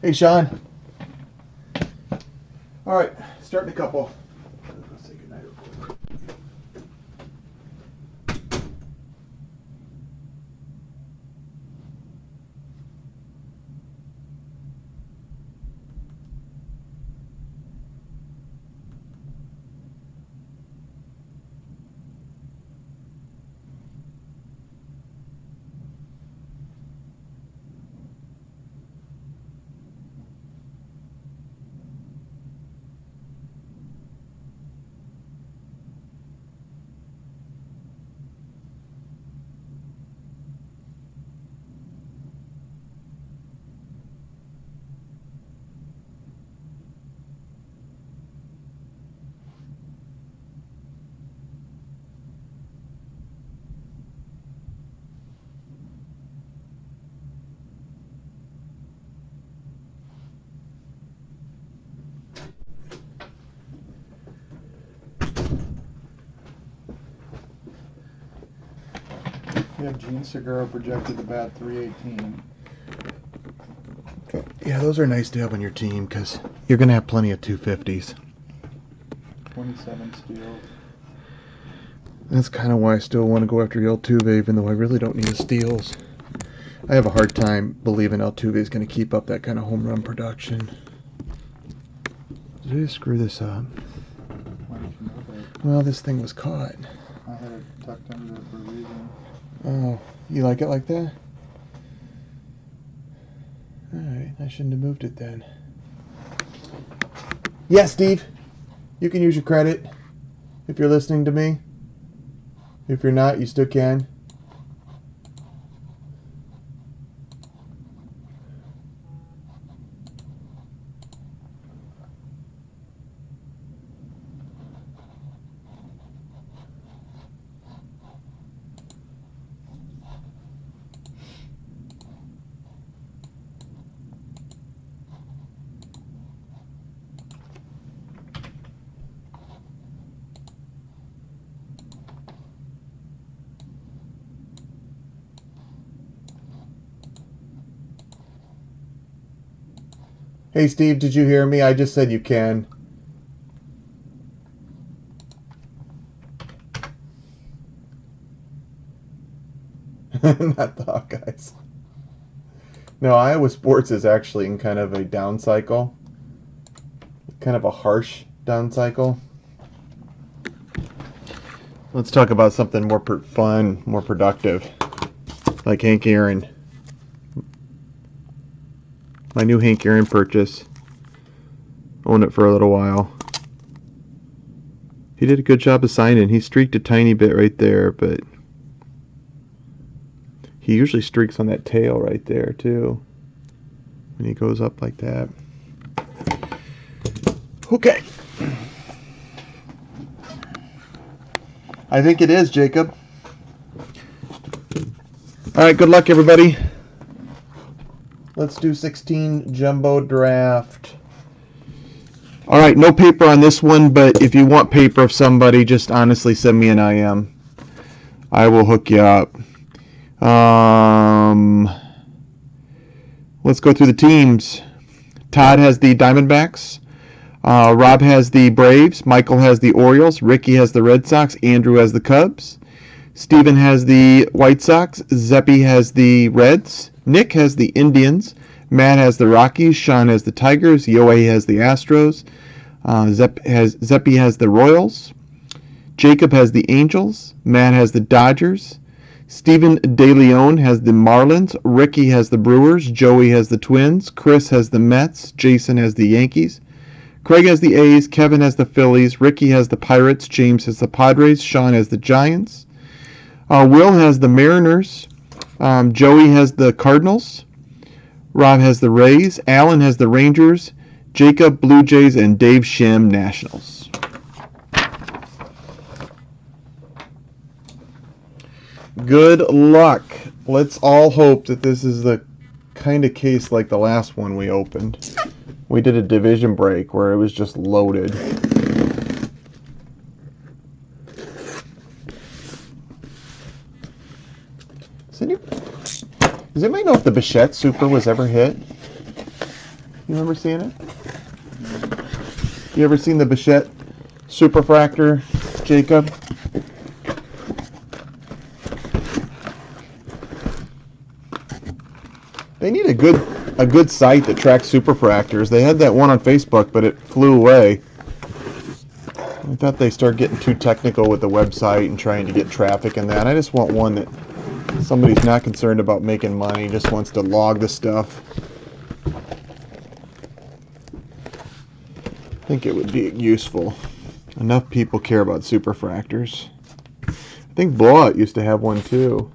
Hey, Sean. All right, starting a couple. Let's say goodnight real quick. Yeah, Gene Segura projected the bat 318. Yeah, those are nice to have on your team because you're going to have plenty of 250s. 27 steals. That's kind of why I still want to go after Altuve, even though I really don't need the steals. I have a hard time believing Altuve is going to keep up that kind of home run production. Did I just screw this up? Why did you know that? Well, this thing was caught. I had it tucked under for a reason. Oh, you like it like that? Alright, I shouldn't have moved it then. Yeah, Steve. You can use your credit if you're listening to me. If you're not, you still can. Hey, Steve, did you hear me? I just said you can. Not the Hawkeyes. No, Iowa sports is actually in kind of a down cycle. Kind of a harsh down cycle. Let's talk about something more fun, more productive. Like Hank Aaron. My new Hank Aaron purchase. Owned it for a little while. He did a good job of signing. He streaked a tiny bit right there, but he usually streaks on that tail right there too. When he goes up like that. Okay. I think it is, Jacob. All right, good luck, everybody. Let's do 16 jumbo draft. All right, no paper on this one, but if you want paper of somebody, just honestly send me an IM. I will hook you up. Let's go through the teams. Todd has the Diamondbacks. Rob has the Braves. Michael has the Orioles. Ricky has the Red Sox. Andrew has the Cubs. Steven has the White Sox. Zeppy has the Reds. Nick has the Indians. Matt has the Rockies. Sean has the Tigers. Yohei has the Astros. Zeppy has the Royals. Jacob has the Angels. Matt has the Dodgers. Stephen DeLeon has the Marlins. Ricky has the Brewers. Joey has the Twins. Chris has the Mets. Jason has the Yankees. Craig has the A's. Kevin has the Phillies. Ricky has the Pirates. James has the Padres. Sean has the Giants. Will has the Mariners. Joey has the Cardinals. Rob has the Rays. Alan has the Rangers. Jacob, Blue Jays, and Dave Shim, Nationals. Good luck. Let's all hope that this is the kind of case like the last one we opened. We did a division break where it was just loaded. Does anybody know if the Bichette Super was ever hit? You remember seeing it? You ever seen the Bichette Superfractor, Jacob? They need a good site that tracks superfractors. They had that one on Facebook, but it flew away. I thought they started getting too technical with the website and trying to get traffic and that. I just want one that somebody's not concerned about making money, just wants to log the stuff. I think it would be useful. Enough people care about superfractors. I think Blowout used to have one too.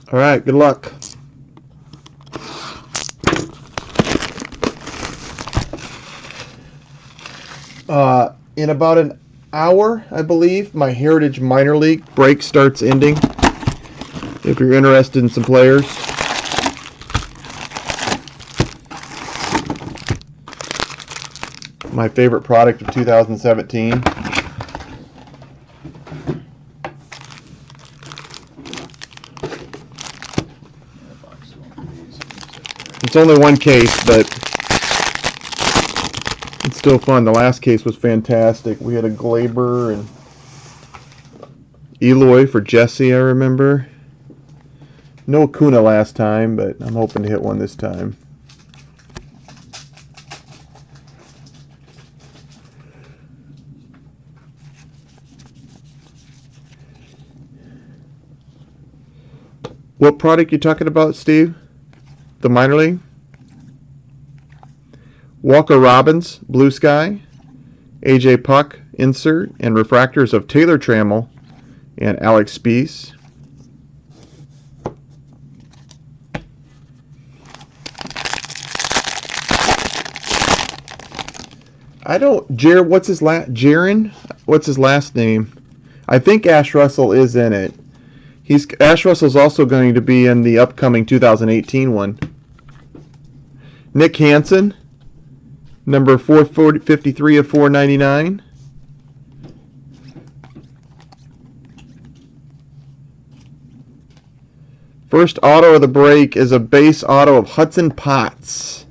All right, good luck. In about an hour, I believe, my Heritage Minor League break starts ending. If you're interested in some players. My favorite product of 2017. It's only one case, but it's still fun. The last case was fantastic. We had a Glaber and Eloy for Jesse, I remember. No Acuna last time, but I'm hoping to hit one this time. What product you talking about, Steve? The minor league? Walker Robbins, Blue Sky, AJ Puck, insert, and refractors of Taylor Trammell and Alex Spies. I don't, Jaron? What's his last name? I think Ash Russell is in it. Ash Russell's also going to be in the upcoming 2018 one. Nick Hansen, number 453 of 499. First auto of the break is a base auto of Hudson Potts.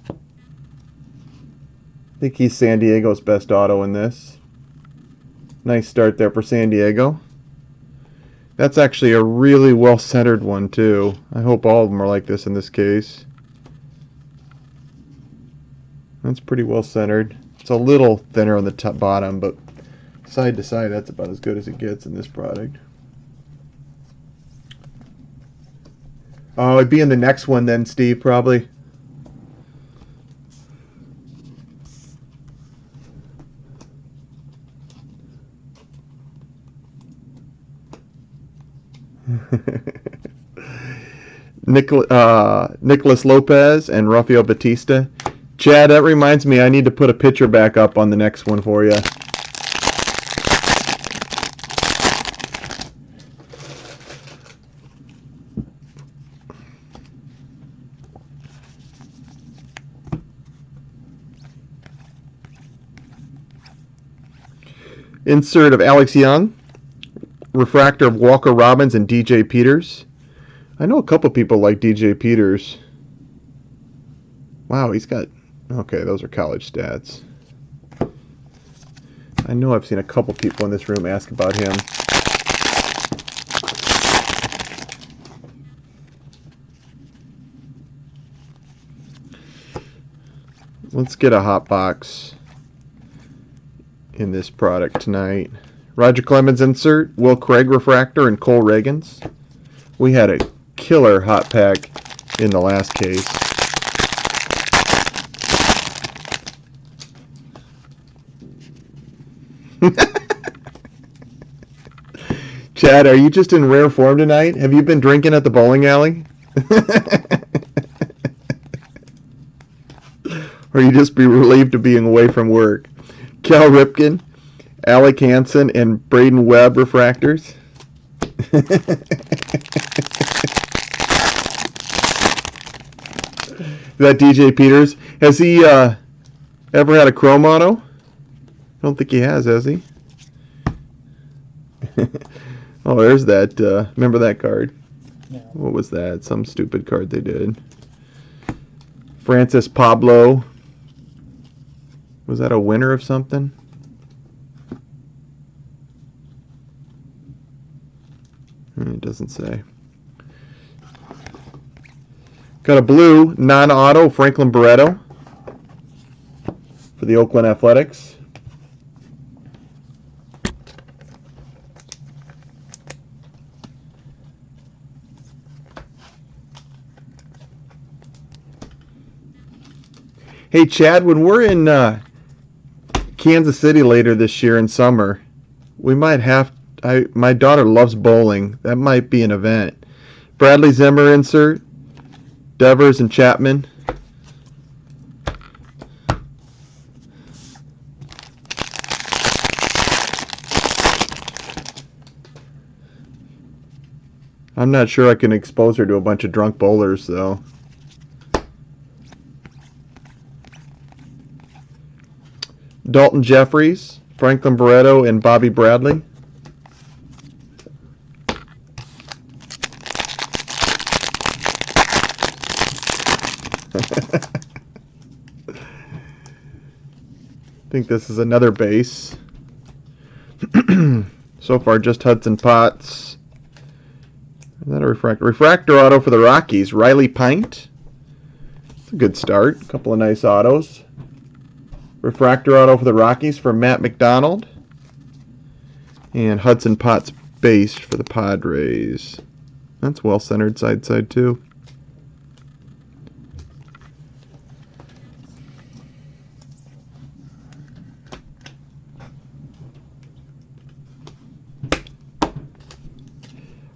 I think he's San Diego's best auto in this. Nice start there for San Diego. That's actually a really well-centered one, too. I hope all of them are like this in this case. That's pretty well-centered. It's a little thinner on the top bottom, but side to side, that's about as good as it gets in this product. Oh, it'd be in the next one then, Steve, probably. Nicholas Lopez and Rafael Batista. Chad, that reminds me, I need to put a picture back up on the next one for you. Insert of Alex Young. Refractor of Walker Robbins and DJ Peters. I know a couple people like DJ Peters. Wow, he's got... Okay, those are college stats. I know I've seen a couple people in this room ask about him. Let's get a hot box in this product tonight. Roger Clemens insert, Will Craig refractor, and Cole Reagans. We had a killer hot pack in the last case. Chad, are you just in rare form tonight? Have you been drinking at the bowling alley? Or you just be relieved of being away from work? Cal Ripken, Alec Hansen, and Braden Webb refractors. That DJ Peters. Has he ever had a chrome auto? I don't think he has he? Oh, there's that. Remember that card? Yeah. What was that? Some stupid card they did. Francis Pablo. Was that a winner of something? It doesn't say. Got a blue non-auto Franklin Barreto for the Oakland Athletics. Hey, Chad, when we're in Kansas City later this year in summer, we might have... my daughter loves bowling. That might be an event. Bradley Zimmer insert. Devers and Chapman. I'm not sure I can expose her to a bunch of drunk bowlers, though. Dalton Jeffries, Franklin Barreto, and Bobby Bradley. I think this is another base. So far, just Hudson Potts. Is that a refractor? Refractor auto for the Rockies. Riley Pint. It's a good start. A couple of nice autos. Refractor auto for the Rockies for Matt McDonald. And Hudson Potts base for the Padres. That's well centered side too.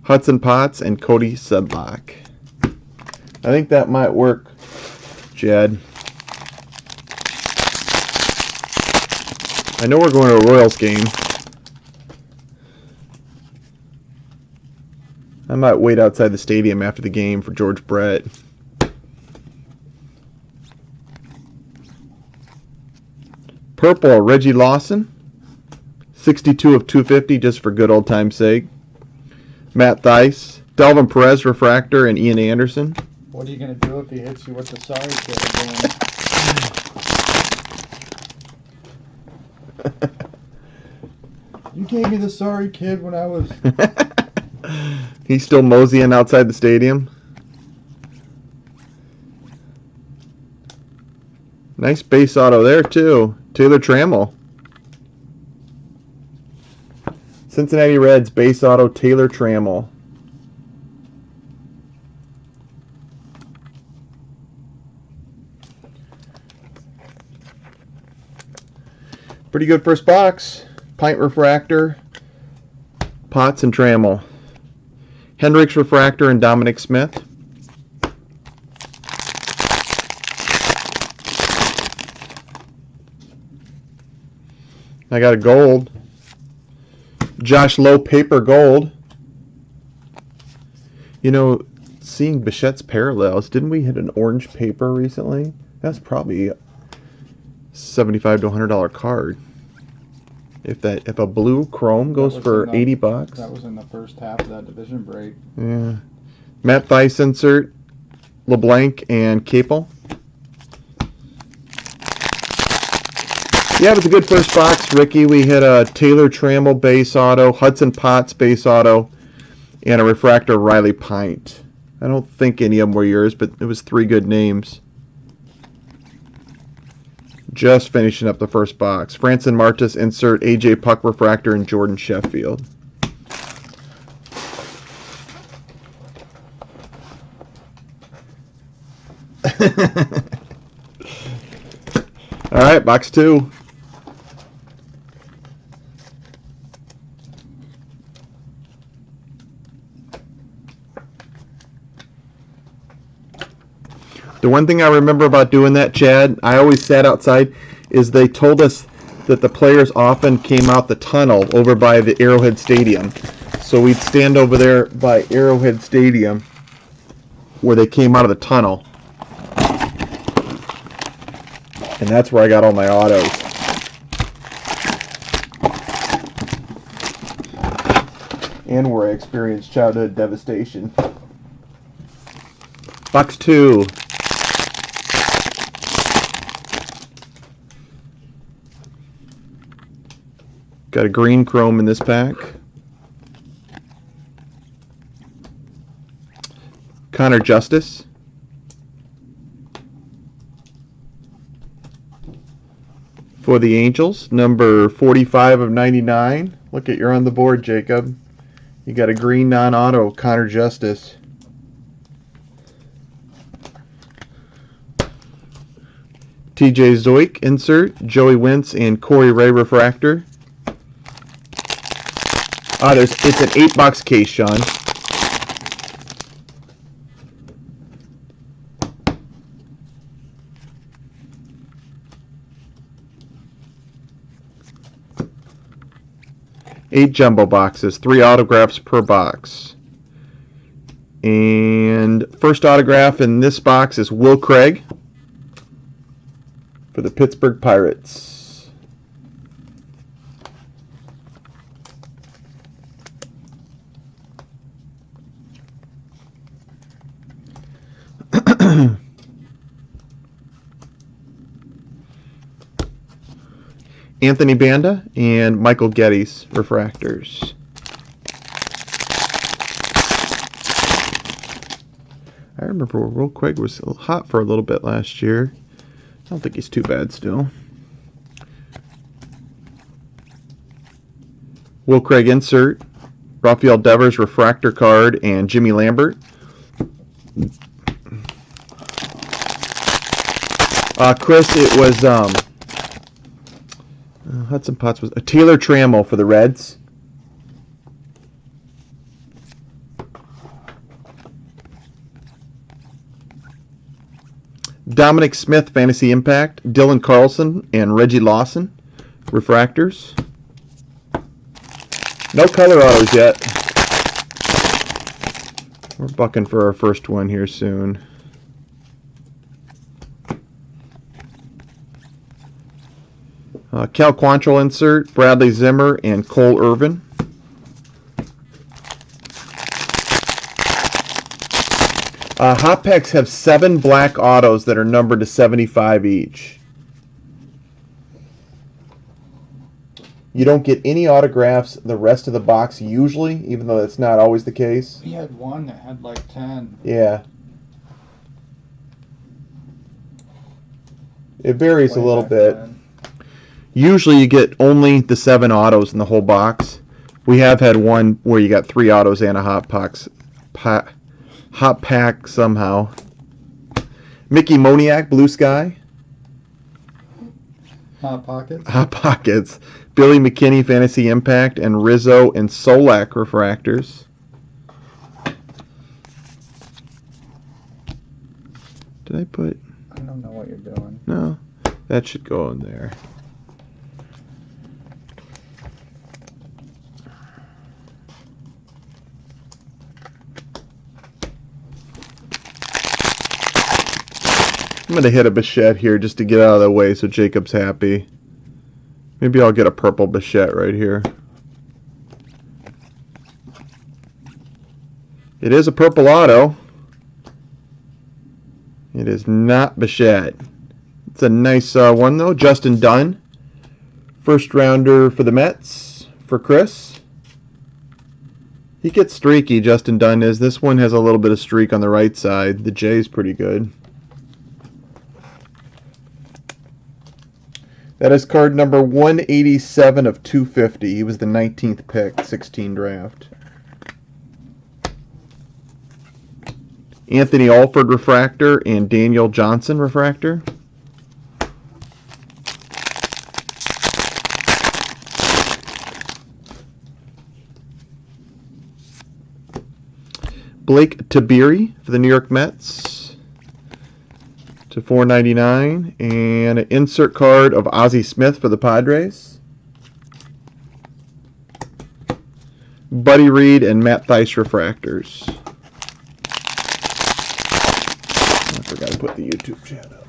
Hudson Potts and Cody Sedlock. I think that might work, Jed. I know we're going to a Royals game. I might wait outside the stadium after the game for George Brett. Purple, Reggie Lawson. 62 of 250 just for good old time's sake. Matt Thaiss, Delvin Perez refractor, and Ian Anderson. What are you going to do if he hits you with the sorry kid again? You gave me the sorry kid when I was... He's still moseying outside the stadium. Nice base auto there, too. Taylor Trammell. Cincinnati Reds base auto Taylor Trammell. Pretty good first box. Pint refractor, Potts and Trammell. Hendricks refractor and Dominic Smith. I got a gold. Josh Lowe paper gold. You know, seeing Bichette's parallels, didn't we hit an orange paper recently? That's probably $75 to $100 card. If a blue chrome goes for $80. That was in the first half of that division break. Yeah. Matt Thaiss insert, LeBlanc and Capel. Yeah, it was a good first box, Ricky. We hit a Taylor Trammell base auto, Hudson Potts base auto, and a refractor Riley Pint. I don't think any of them were yours, but it was 3 good names. Just finishing up the first box. Franson Martis insert, AJ Puck refractor, and Jordan Sheffield. All right, box 2. The one thing I remember about doing that, Chad, I always sat outside, is they told us that the players often came out the tunnel over by the Arrowhead Stadium. So we'd stand over there by Arrowhead Stadium where they came out of the tunnel. And that's where I got all my autos. and where I experienced childhood devastation. Box 2. Got a green chrome in this pack. Connor Justice. For the Angels, number 45 of 99. Look at, you're on the board, Jacob. You got a green non-auto, Connor Justice. TJ Zoik insert, Joey Wentz and Corey Ray refractor. It's an 8-box case, Sean. Eight jumbo boxes, 3 autographs per box. And first autograph in this box is Will Craig for the Pittsburgh Pirates. Anthony Banda and Michael Geddes refractors. I remember Will Craig was hot for a little bit last year. I don't think he's too bad still. Will Craig insert, Rafael Devers refractor card, and Jimmy Lambert. Chris, it was Hudson Potts was Taylor Trammell for the Reds. Dominic Smith, Fantasy Impact. Dylan Carlson and Reggie Lawson, refractors. No color autos yet. We're bucking for our first one here soon. Cal Quantrill insert, Bradley Zimmer and Cole Irvin. Hot Packs have 7 black autos that are numbered to 75 each. You don't get any autographs the rest of the box usually, even though that's not always the case. He had one that had like 10. Yeah. It varies a little bit. Usually you get only the 7 autos in the whole box. We have had one where you got 3 autos and a hot pack somehow. Mickey Moniak, Blue Sky. Hot Pockets. Hot Pockets. Billy McKinney, Fantasy Impact, and Rizzo and Solak refractors. Did I put... I don't know what you're doing. No, that should go in there. I'm going to hit a Bichette here just to get out of the way so Jacob's happy. Maybe I'll get a purple Bichette right here. It is a purple auto. It is not Bichette. It's a nice one though. Justin Dunn. First rounder for the Mets for Chris. He gets streaky, Justin Dunn is. This one has a little bit of streak on the right side. The J is pretty good. That is card number 187 of 250. He was the 19th pick, 16 draft. Anthony Alford refractor and Daniel Johnson refractor. Blake Tabiri for the New York Mets to $4.99, and an insert card of Ozzie Smith for the Padres. Buddy Reed and Matt Thaiss refractors. I forgot to put the YouTube chat up.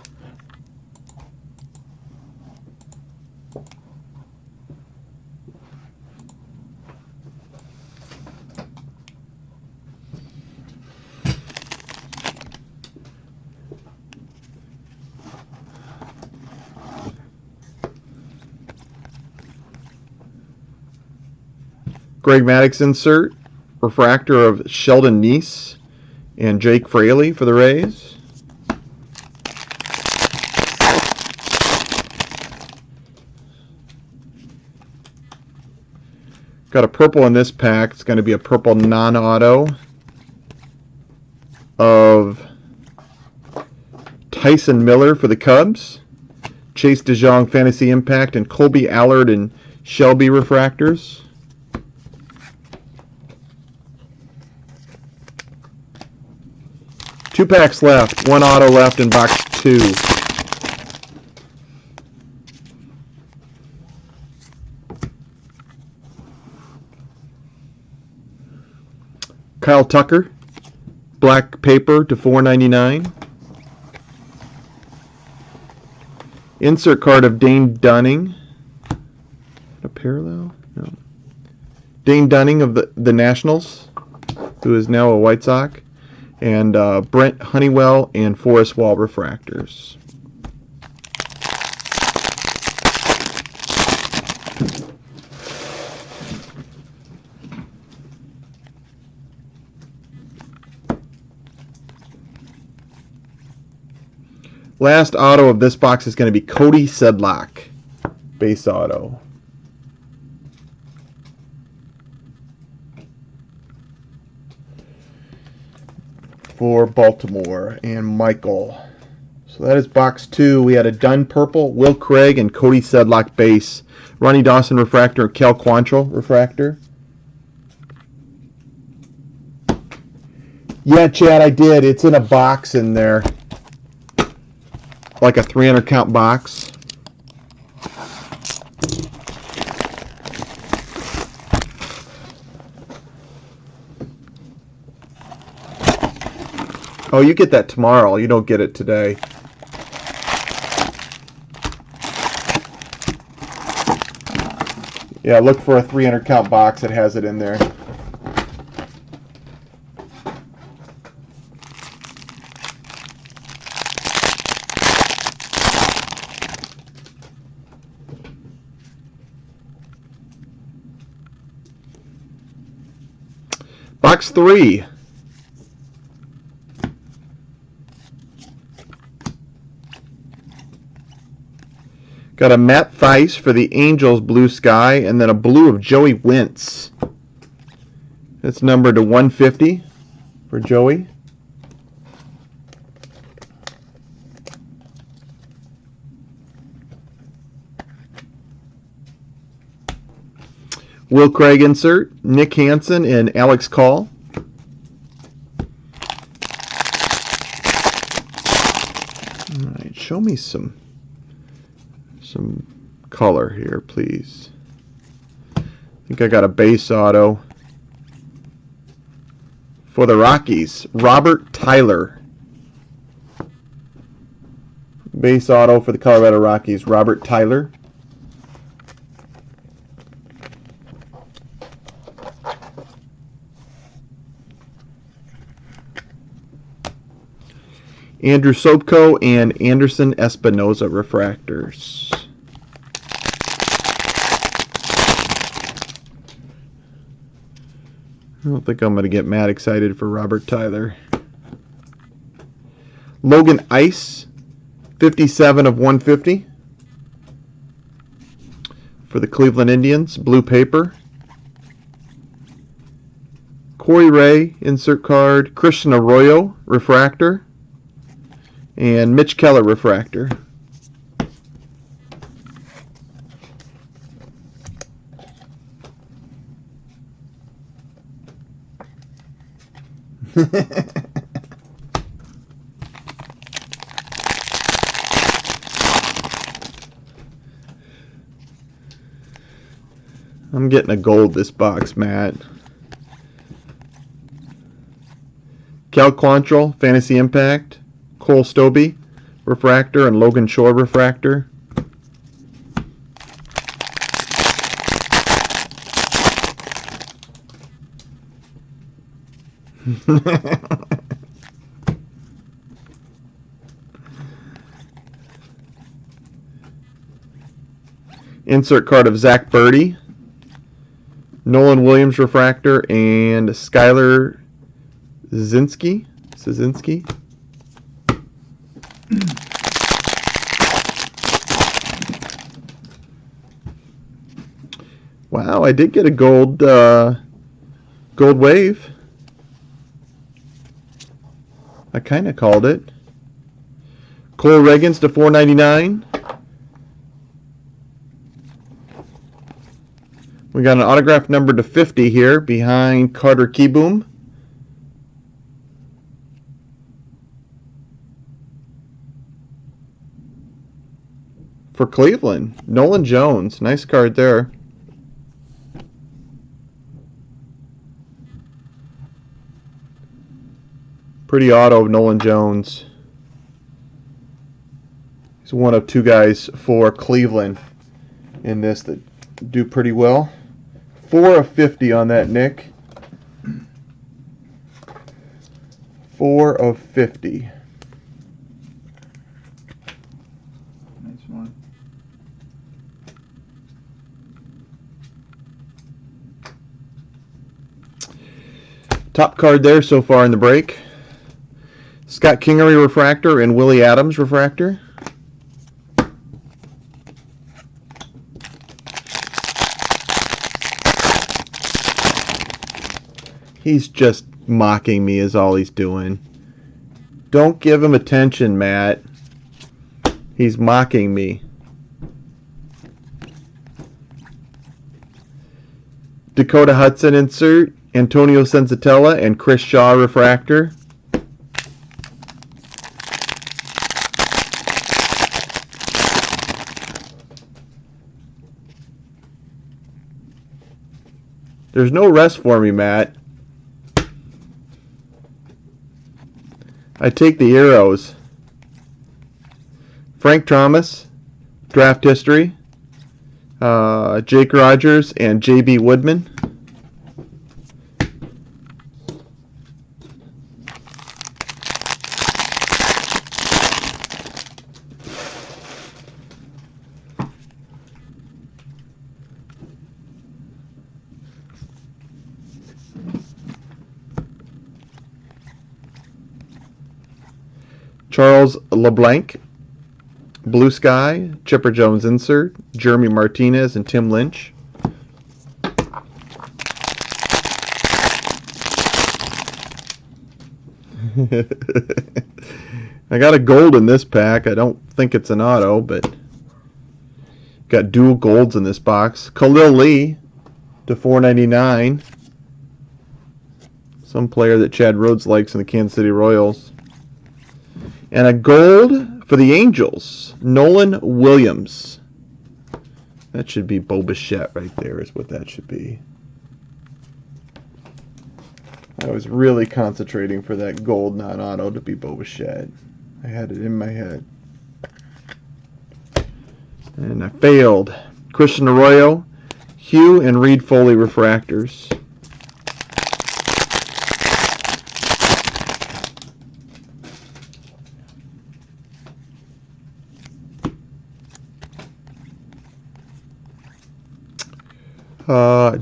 Greg Maddux insert, refractor of Sheldon Neese and Jake Fraley for the Rays. Got a purple in this pack. It's going to be a purple non-auto of Tyson Miller for the Cubs, Chase DeJong Fantasy Impact, and Colby Allard and Shelby refractors. Two packs left. One auto left in box 2. Kyle Tucker, black paper to $4.99. Insert card of Dane Dunning. A parallel? No. Dane Dunning of the Nationals, who is now a White Sox. And Brent Honeywell and Forrest Wall refractors. Last auto of this box is going to be Cody Sedlock, base auto. For Baltimore and Michael. So that is box 2. We had a Dunn purple, Will Craig, and Cody Sedlock base. Ronnie Dawson refractor, Cal Quantrill refractor. Yeah, Chad, I did. It's in a box in there. Like a 300 count box. Oh, you get that tomorrow. You don't get it today. Yeah, look for a 300 count box. It has it in there. Box 3. Got a Matt Theis for the Angels blue sky, and then a blue of Joey Wentz. That's numbered to 150 for Joey. Will Craig insert, Nick Hansen and Alex Call. All right, show me some color here, please. I think I got a base auto for the Rockies, Robert Tyler. Base auto for the Colorado Rockies, Robert Tyler. Andrew Sobko and Anderson Espinoza refractors. I don't think I'm going to get mad excited for Robert Tyler. Logan Ice, 57 of 150 for the Cleveland Indians, blue paper. Corey Ray, insert card. Christian Arroyo, refractor. And Mitch Keller, refractor. I'm getting a gold this box, Matt. Cal Quantrill, Fantasy Impact. Cole Stobbe, refractor, and Logan Shore, refractor. Insert card of Zach Birdie. Nolan Williams refractor, and Skylar Szynski. Wow, I did get a gold wave. I kind of called it. Cole Reagans to 499. We got an autograph number to 50 here behind Carter Kieboom. For Cleveland, Nolan Jones. Nice card there. Pretty auto of Nolan Jones. He's one of two guys for Cleveland in this that do pretty well. 4 of 50 on that, Nick. 4 of 50. Nice one. Top card there so far in the break. Scott Kingery refractor and Willie Adams refractor. He's just mocking me is all he's doing. Don't give him attention, Matt. He's mocking me. Dakota Hudson insert, Antonio Senzatella, and Chris Shaw refractor. There's no rest for me, Matt. I take the arrows. Frank Thomas, draft history. Jake Rogers and J.B. Woodman. Charles LeBlanc, Blue Sky, Chipper Jones insert, Jeremy Martinez, and Tim Lynch. I got a gold in this pack. I don't think it's an auto, but got dual golds in this box. Khalil Lee to 499. Some player that Chad Rhodes likes in the Kansas City Royals. And a gold for the Angels, Nolan Williams. That should be Bo Bichette right there is what that should be. I was really concentrating for that gold non-auto to be Bo Bichette. I had it in my head. And I failed. Christian Arroyo, Hugh and Reed Foley refractors.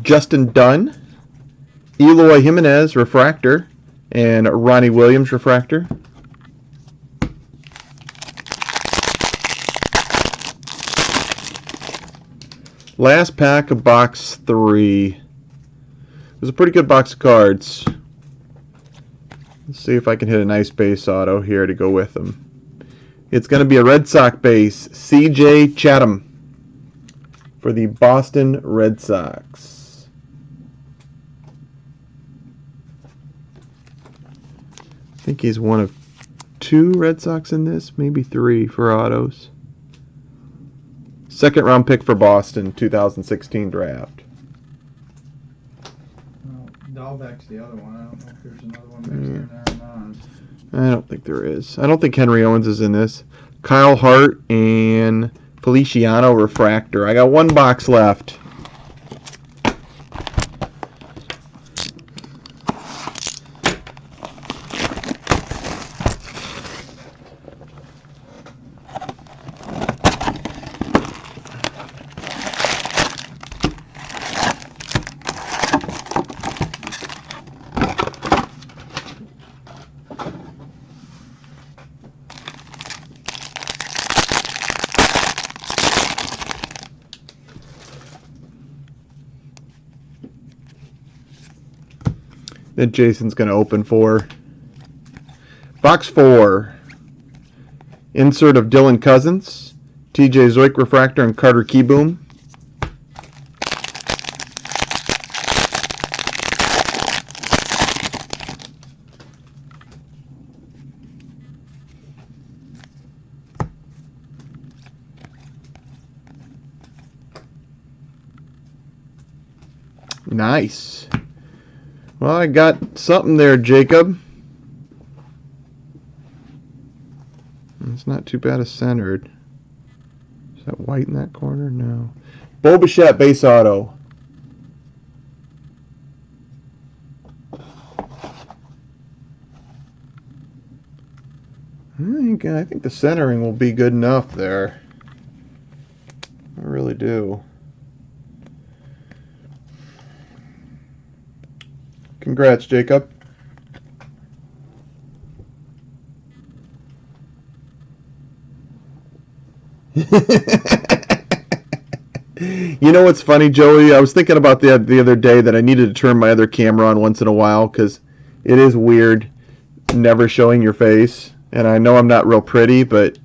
Justin Dunn, Eloy Jimenez refractor, and Ronnie Williams refractor. Last pack of box 3. It was a pretty good box of cards. Let's see if I can hit a nice base auto here to go with them. It's going to be a Red Sox base, C.J. Chatham for the Boston Red Sox. I think he's one of 2 Red Sox in this, maybe 3 for autos. Second round pick for Boston, 2016 draft. Well, Dahlbeck's the other one. I don't know if there's another one mixed in there or not. I don't think there is. I don't think Henry Owens is in this. Kyle Hart and Feliciano refractor. I got 1 box left. that Jason's going to open for. Box 4. Insert of Dylan Cousins, TJ Zoik Refractor, and Carter Keyboom. Nice. Well, I got something there, Jacob. It's not too bad as centered. Is that white in that corner? No. Bo Bichette, base auto. I think the centering will be good enough there. I really do. Congrats, Jacob. You know what's funny, Joey? I was thinking about the other day that I needed to turn my other camera on once in a while because it is weird never showing your face. And I know I'm not real pretty, but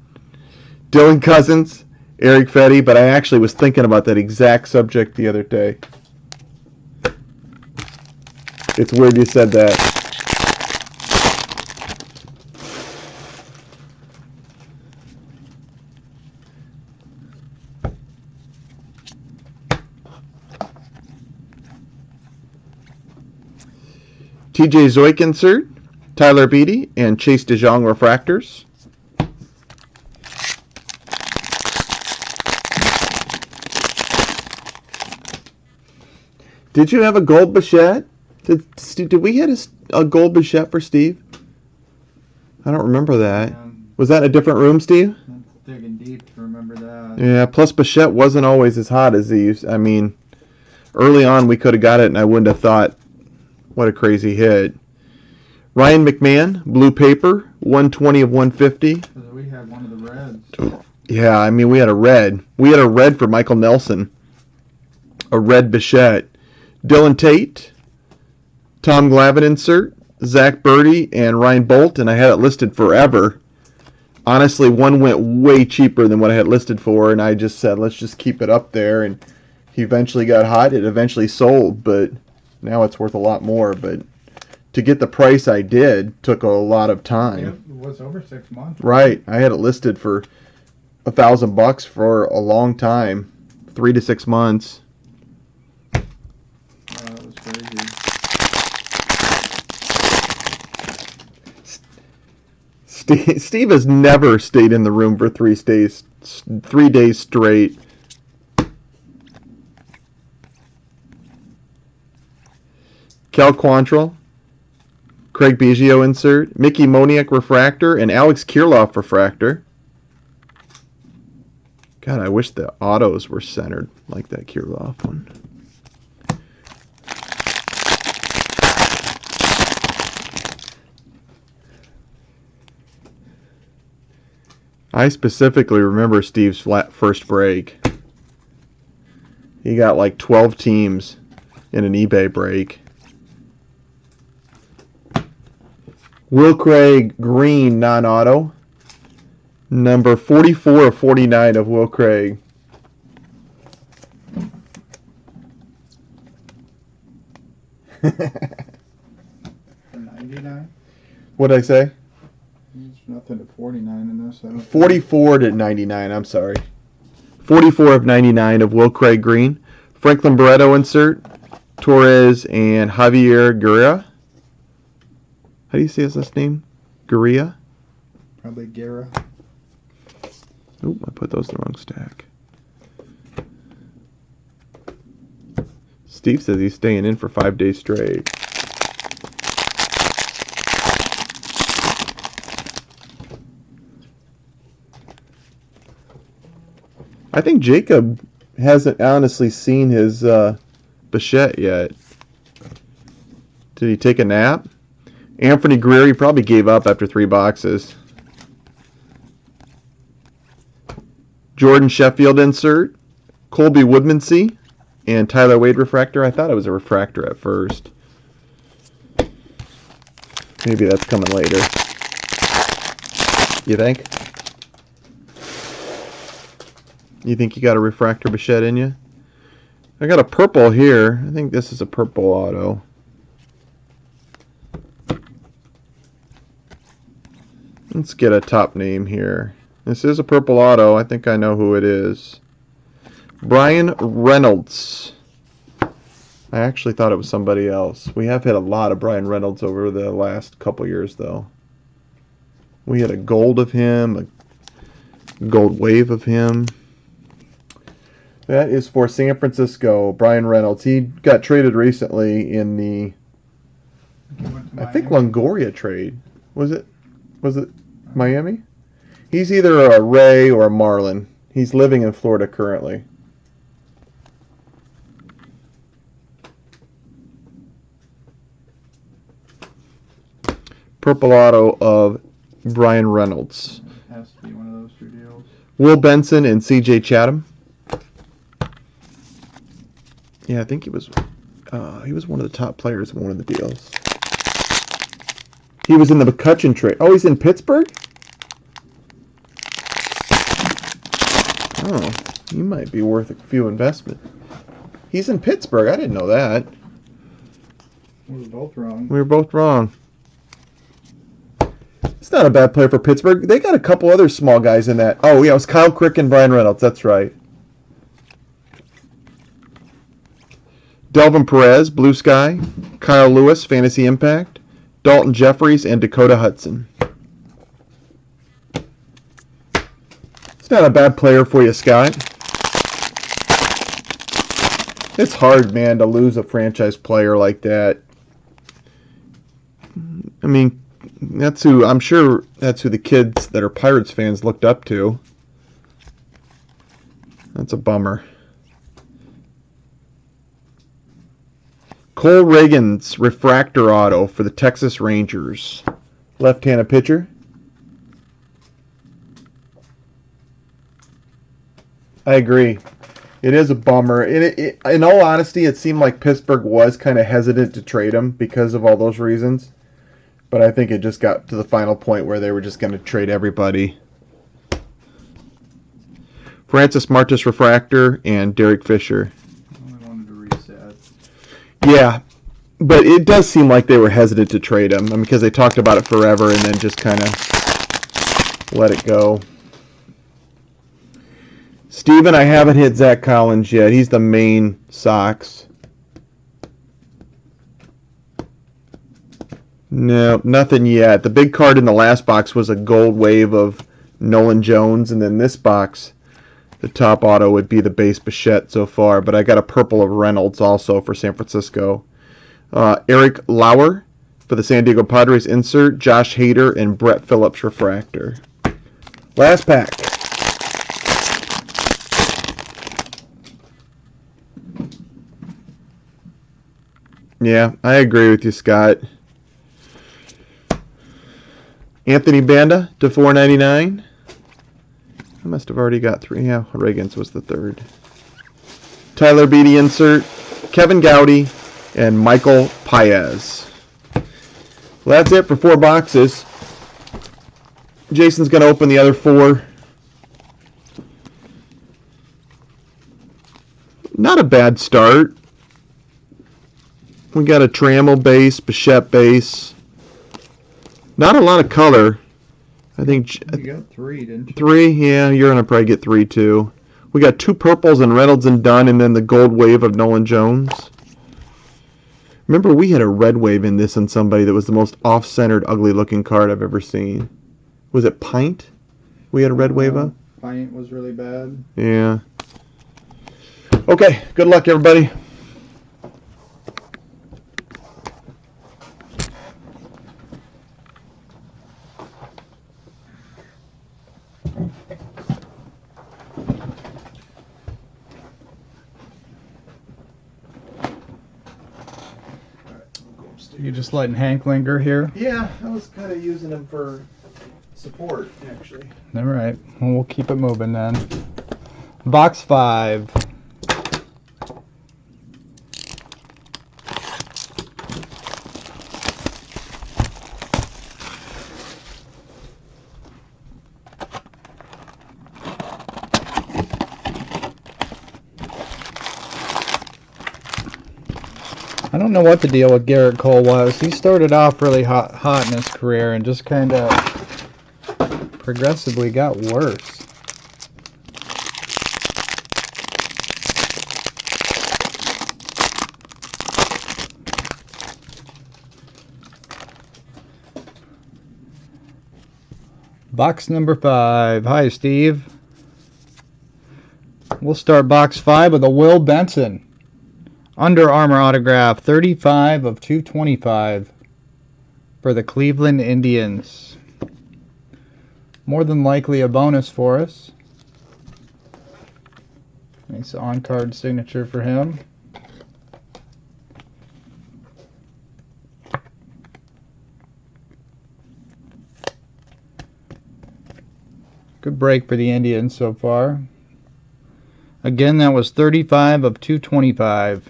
Dylan Cousins, Eric Fetty, but I actually was thinking about that exact subject the other day. It's weird you said that. TJ Zoik insert, Tyler Beatty, and Chase DeJong refractors. Did you have a gold Bichette? Did we hit a gold Bichette for Steve? I don't remember that. Was that in a different room, Steve? Digging deep to remember that. Yeah, plus Bichette wasn't always as hot as these. I mean, early on we could have got it and I wouldn't have thought what a crazy hit. Ryan McMahon, blue paper, 120 of 150. We had one of the reds. Yeah, I mean, we had a red. We had a red for Michael Nelson. A red Bichette. Dylan Tate, Tom Glavine insert, Zach Birdie, and Ryan Bolt, and I had it listed forever. Honestly, one went way cheaper than what I had listed for, and I just said, let's just keep it up there, and he eventually got hot. It eventually sold, but now it's worth a lot more. But to get the price I did took a lot of time. Yep, it was over 6 months. Right. I had it listed for $1,000 for a long time, 3 to 6 months. That was crazy. Steve has never stayed in the room for 3 days straight. Cal Quantrill, Craig Biggio insert, Mickey Moniak refractor, and Alex Kirilloff refractor. God, I wish the autos were centered like that Kirilloff one. I specifically remember Steve's first break. He got like 12 teams in an eBay break. Will Craig green non-auto. Number 44 of 49 of Will Craig. $99? What'd I say? There's nothing to 49 in this. 44 to 99, I'm sorry. 44 of 99 of Will Craig green. Franklin Barreto insert. Torres and Javier Guerra. How do you say his last name? Guerra? Probably Guerra. Oop, I put those in the wrong stack. Steve says he's staying in for 5 days straight. I think Jacob hasn't honestly seen his Bichette yet. Did he take a nap? Anthony Greer, he probably gave up after 3 boxes. Jordan Sheffield insert. Colby Woodmansee and Tyler Wade refractor. I thought it was a refractor at first. Maybe that's coming later. You think? You think you got a refractor Bichette in you? I got a purple here. I think this is a purple auto. Let's get a top name here. This is a purple auto. I think I know who it is. Brian Reynolds. I actually thought it was somebody else. We have had a lot of Brian Reynolds over the last couple years, though. We had a gold of him, a gold wave of him. That is for San Francisco, Brian Reynolds. He got traded recently in the, I think, Longoria trade. Was it Miami? He's either a Ray or a Marlin. He's living in Florida currently. Purple auto of Brian Reynolds. Has to be one of those two deals. Will Benson and C.J. Chatham. Yeah, I think he was one of the top players in one of the deals. He was in the McCutchen trade. Oh, he's in Pittsburgh? Oh, he might be worth a few investment. He's in Pittsburgh. I didn't know that. We were both wrong. We were both wrong. It's not a bad player for Pittsburgh. They got a couple other small guys in that. Oh, yeah, it was Kyle Crick and Brian Reynolds. That's right. Delvin Perez, Blue Sky. Kyle Lewis, Fantasy Impact. Dalton Jeffries and Dakota Hudson. It's not a bad player for you, Scott. It's hard, man, to lose a franchise player like that. I mean, I'm sure that's who the kids that are Pirates fans looked up to. That's a bummer. Cole Reagan's refractor auto for the Texas Rangers. Left-handed pitcher. I agree. It is a bummer. In all honesty, it seemed like Pittsburgh was kind of hesitant to trade him because of all those reasons. But I think it just got to the final point where they were just going to trade everybody. Francis Martis refractor and Derek Fisher. I only wanted to reset. Yeah, but it does seem like they were hesitant to trade him. I mean, because they talked about it forever and then just kind of let it go. Steven, I haven't hit Zach Collins yet. He's the main Sox. No, nothing yet. The big card in the last box was a gold wave of Nolan Jones, and then this box, the top auto would be the base Bichette so far, but I got a purple of Reynolds also for San Francisco. Eric Lauer for the San Diego Padres insert, Josh Hader, and Brett Phillips refractor. Last pack. Yeah, I agree with you, Scott. Anthony Banda to $4.99. I must have already got three. Yeah, Reagan's was the third. Tyler Beatty insert, Kevin Gowdy, and Michael Paez. Well, that's it for 4 boxes. Jason's going to open the other 4. Not a bad start. We got a Trammell base, Bichette base. Not a lot of color. I think you got 3, didn't you? 3, yeah. You're gonna probably get 3 too. We got 2 purples and Reynolds and Dunn, and then the gold wave of Nolan Jones. Remember, we had a red wave in this on somebody that was the most off-centered, ugly-looking card I've ever seen. Was it Pint? We had a red wave of. Pint was really bad. Yeah. Okay. Good luck, everybody. You just letting Hank linger here? Yeah, I was kind of using him for support, actually. All right. Well, we'll keep it moving then. Box 5. don't know what the deal with Garrett Cole was. He started off really hot in his career and just kind of progressively got worse. Box number 5. Hi, Steve. We'll start box 5 with a Will Benson. Under Armour autograph, 35 of 225 for the Cleveland Indians. More than likely a bonus for us. Nice on-card signature for him. Good break for the Indians so far. Again, that was 35 of 225.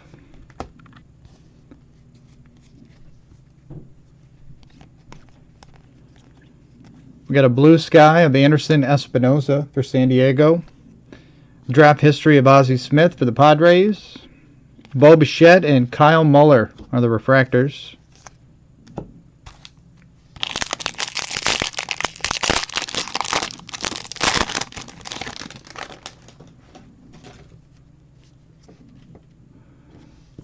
We got a blue sky of Anderson Espinosa for San Diego. Draft history of Ozzie Smith for the Padres. Bo Bichette and Kyle Muller are the refractors.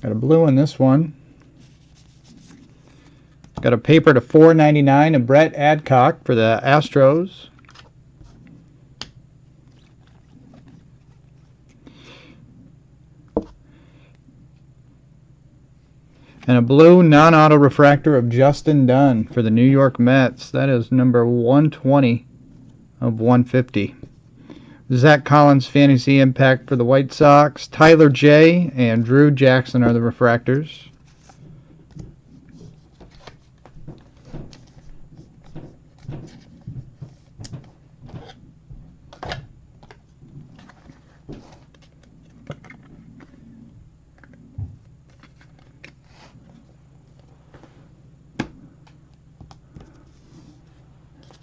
Got a blue in this one. Got a paper to 499 of Brett Adcock for the Astros. And a blue non-auto refractor of Justin Dunn for the New York Mets. That is number 120 of 150. Zach Collins Fantasy Impact for the White Sox. Tyler J. and Drew Jackson are the refractors.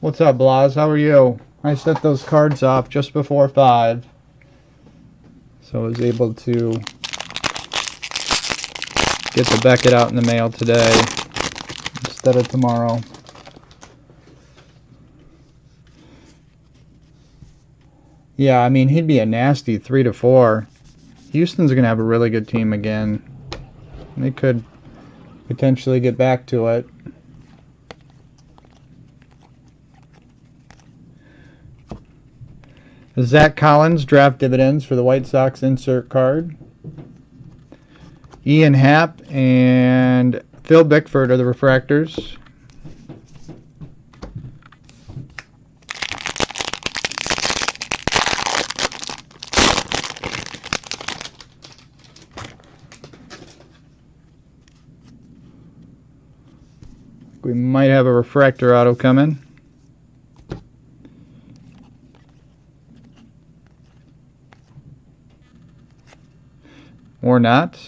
What's up, Blas? How are you? I set those cards off just before 5, so I was able to get the Beckett out in the mail today instead of tomorrow. Yeah, I mean, he'd be a nasty 3 to 4. Houston's going to have a really good team again. They could potentially get back to it. Zach Collins, draft dividends for the White Sox insert card. Ian Happ and Phil Bickford are the refractors. We might have a refractor auto coming. Or not.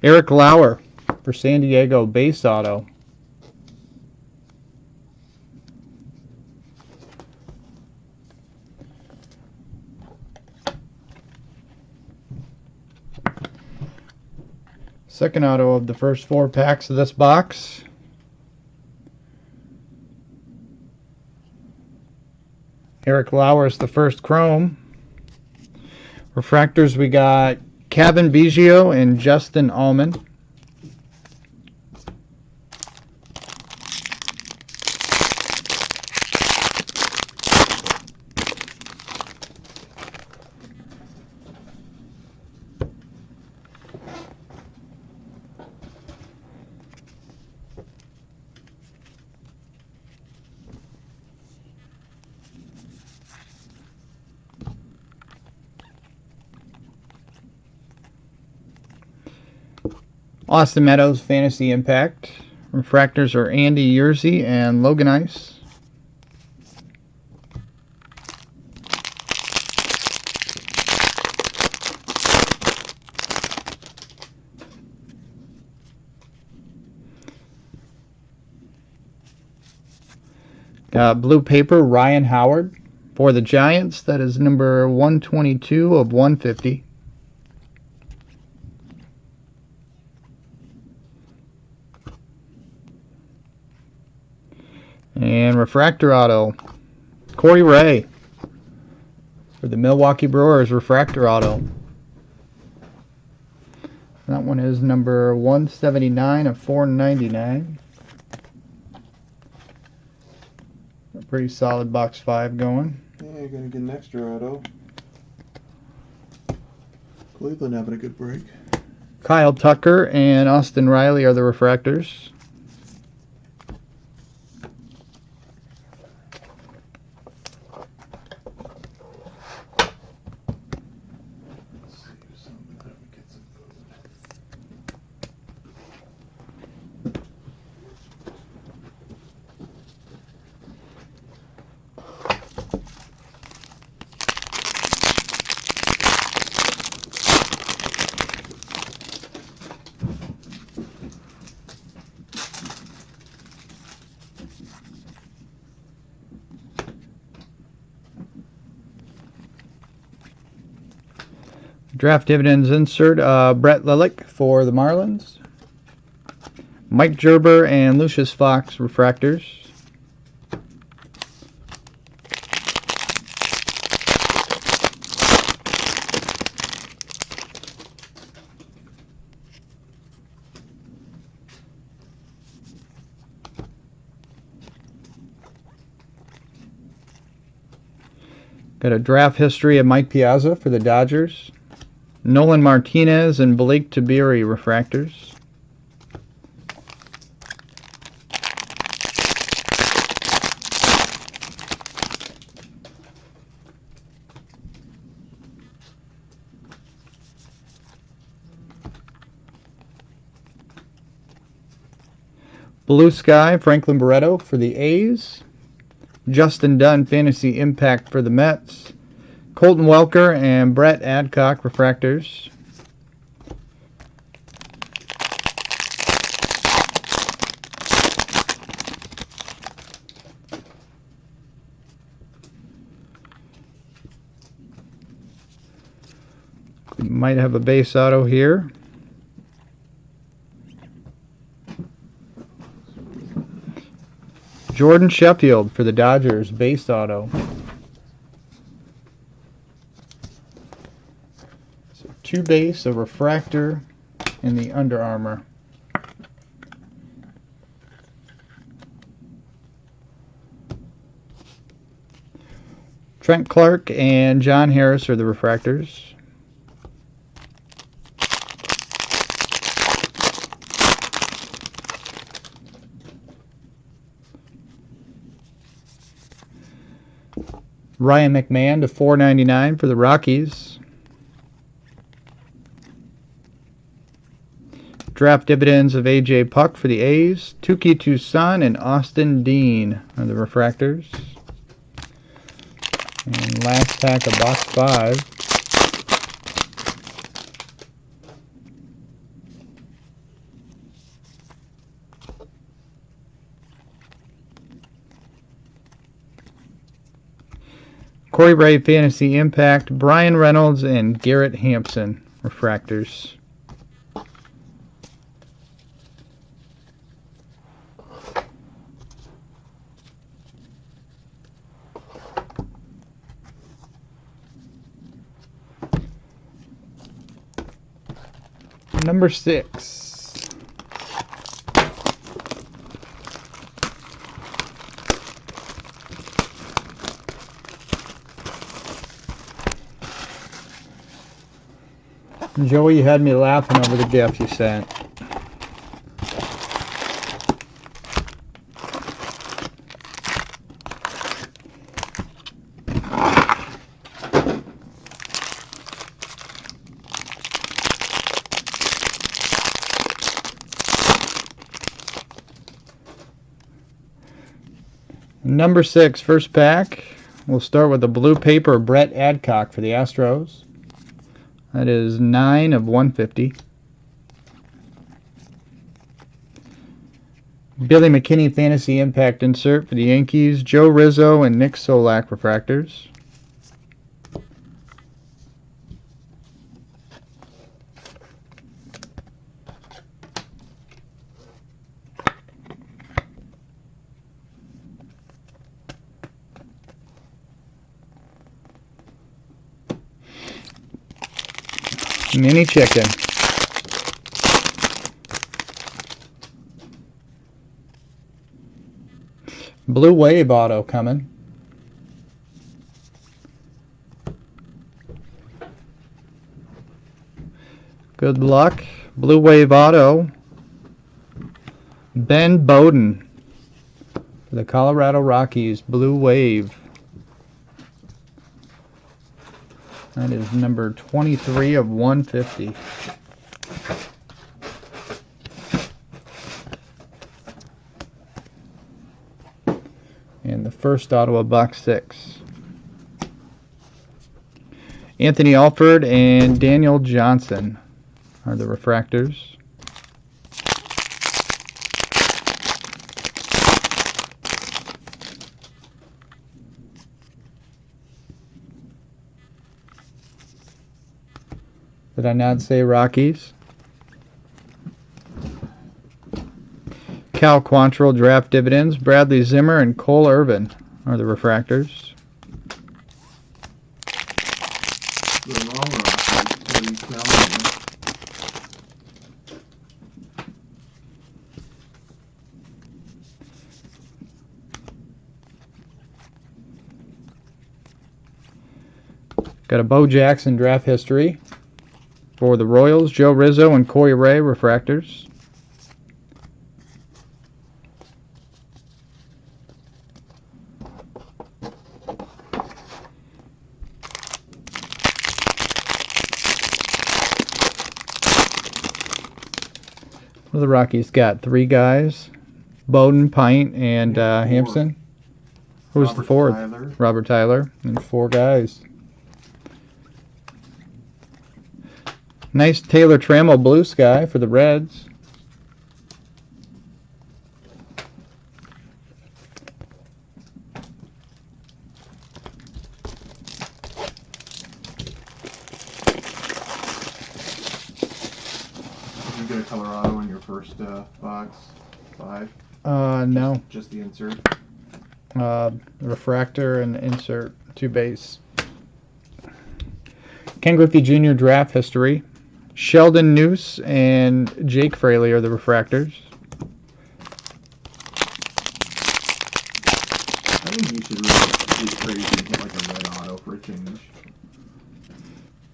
Eric Lauer for San Diego, base auto. Second auto of the first 4 packs of this box. Eric Lauer is the first chrome. Refractors, we got Kevin Biggio and Justin Allman. Austin Meadows, Fantasy Impact. Refractors are Andy Yerzy and Logan Ice. Got blue paper, Ryan Howard for the Giants. That is number 122 of 150. And refractor auto, Corey Ray for the Milwaukee Brewers, refractor auto. That one is number 179 of 499. A pretty solid box 5 going. Yeah, you're gonna get an extra auto. Cleveland having a good break. Kyle Tucker and Austin Riley are the refractors. Draft dividends insert, Brett Lillick for the Marlins. Mike Gerber and Lucius Fox, refractors. Got a draft history of Mike Piazza for the Dodgers. Nolan Martinez and Blake Tiberi, refractors. Blue Sky, Franklin Barreto for the A's. Justin Dunn, Fantasy Impact for the Mets. Colton Welker and Brett Adcock, refractors. We might have a base auto here. Jordan Sheffield for the Dodgers, base auto. So 2 base, a refractor, and the Under Armour. Trent Clark and John Harris are the refractors. Ryan McMahon to 499 for the Rockies. Draft dividends of A.J. Puck for the A's. Tuki Toussaint and Austin Dean are the refractors. And last pack of box 5. Corey Ray, Fantasy Impact, Brian Reynolds, and Garrett Hampson, refractors. Number 6. Joey, you had me laughing over the gift you sent. Number 6, first pack. We'll start with the blue paper, Brett Adcock for the Astros. That is 9 of 150. Billy McKinney, Fantasy Impact insert for the Yankees. Joe Rizzo and Nick Solak, refractors. Mini chicken. Blue Wave auto coming. Good luck. Blue Wave auto. Ben Bowden for the Colorado Rockies. Blue Wave. That is number 23 of 150. And the first auto of box 6. Anthony Alford and Daniel Johnson are the refractors. Did I not say Rockies? Cal Quantrill draft dividends. Bradley Zimmer and Cole Irvin are the refractors. Got a Bo Jackson draft history for the Royals. Joe Rizzo and Corey Ray refractors. Well, the Rockies got 3 guys: Bowden, Pint, and Hampson. Who's the 4th? Tyler. Robert Tyler. And 4 guys. Nice Taylor Trammell blue sky for the Reds. Did you get a Colorado in your first box? 5? No. Just the insert. Refractor and insert 2 base. Ken Griffey Jr. draft history. Sheldon Noose and Jake Fraley are the refractors. I think you should really be crazy and get like a red auto for a change.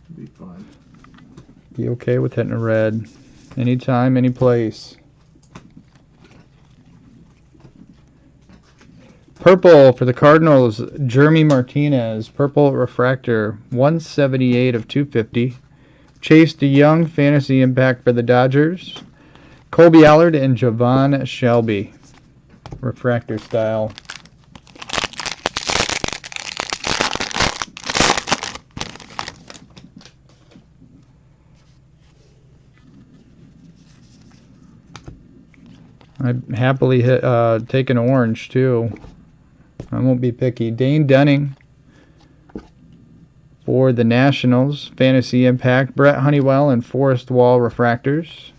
It'd be fun. Be okay with hitting a red. Anytime, any place. Purple for the Cardinals, Jeremy Martinez. Purple refractor, 178 of 250. Chase DeYoung, fantasy impact for the Dodgers. Colby Allard and Javon Shelby, refractor style. I'd happily take an orange too. I won't be picky. Dane Dunning for the Nationals, fantasy impact. Brett Honeywell and Forrest Wall refractors.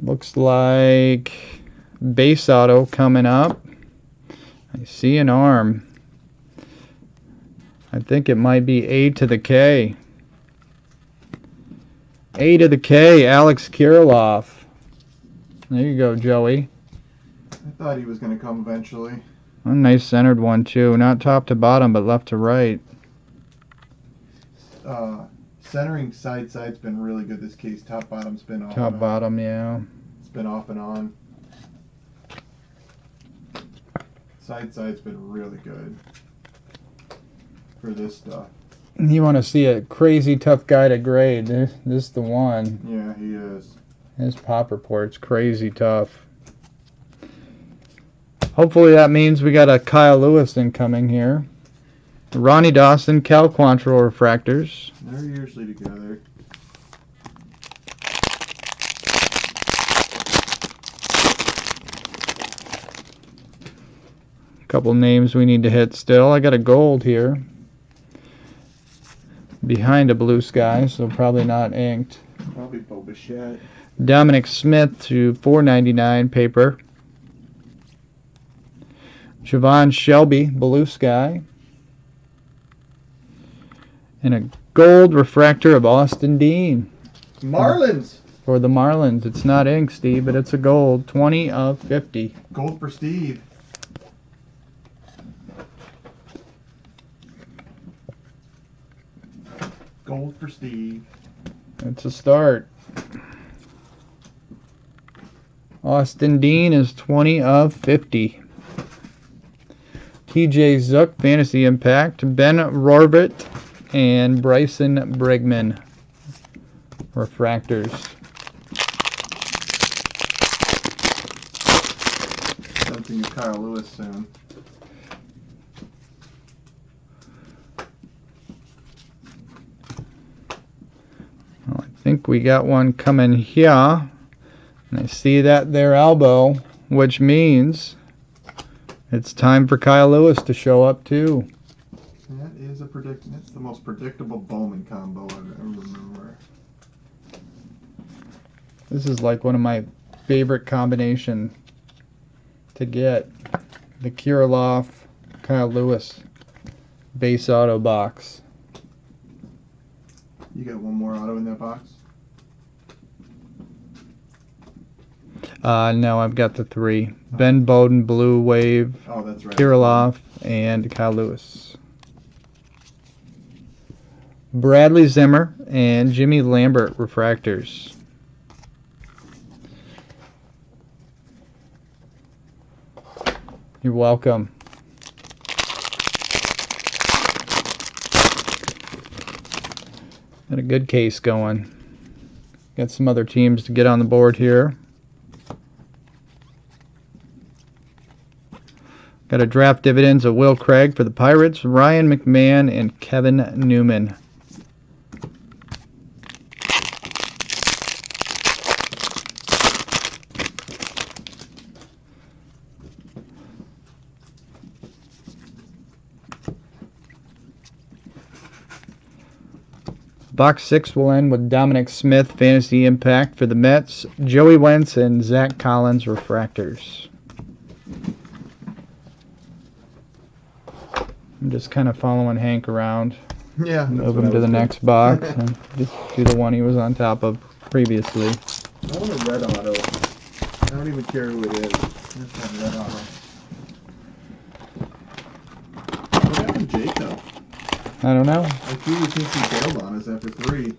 Looks like base auto coming up. I see an arm. I think it might be A to the K. A to the K, Alex Kirilloff. There you go, Joey. I thought he was going to come eventually. A nice centered one, too. Not top to bottom, but left to right. Centering side's been really good this case. Top bottom's been off. Top bottom, yeah. It's been off and on. Side's been really good for this stuff. You want to see a crazy tough guy to grade. This is the one. Yeah, he is. His pop report's crazy tough. Hopefully that means we got a Kyle Lewis incoming here. Ronnie Dawson, Cal Quantrill refractors. They're usually together. Couple names we need to hit still. I got a gold here behind a blue sky, so probably not inked. Probably Boba. Dominic Smith to $4.99 paper. Javon Shelby, blue sky. And a gold refractor of Austin Dean Marlins. for the Marlins. It's not ink, Steve, but it's a gold. 20 of 50. Gold for Steve. Gold for Steve. It's a start. Austin Dean is 20 of 50. TJ Zook, Fantasy Impact. Ben Rorbert and Bryson Brigman, refractors. Something to Kyle Lewis soon. Well, I think we got one coming here. And I see that there elbow, which means it's time for Kyle Lewis to show up too. That is that's the most predictable Bowman combo I ever remember. This is like one of my favorite combination to get. The Kirilloff Kyle Lewis base auto box. You got one more auto in that box? No, I've got the three. Ben Bowden, Blue Wave, Oh, that's right. Kirilloff, and Kyle Lewis. Bradley Zimmer and Jimmy Lambert, refractors. You're welcome. Got a good case going. Got some other teams to get on the board here. Got a draft dividends of Will Craig for the Pirates, Ryan McMahon, and Kevin Newman. Box 6 will end with Dominic Smith, Fantasy Impact for the Mets, Joey Wentz, and Zach Collins, refractors. I'm just kind of following Hank around. Yeah. Move him to the next box and just do the one he was on top of previously. I want a red auto. I don't even care who it is. Just have a red auto. What happened to Jacob? I don't know. I truly think he bailed on us after 3.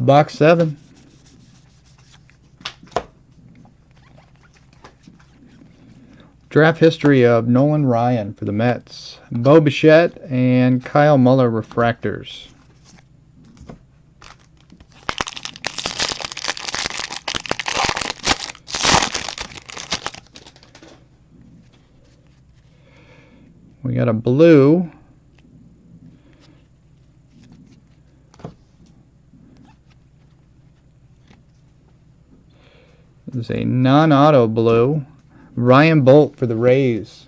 Box 7. Draft history of Nolan Ryan for the Mets, Bo Bichette, and Kyle Muller, refractors. We got a blue. This is a non-auto blue. Ryan Bolt for the Rays.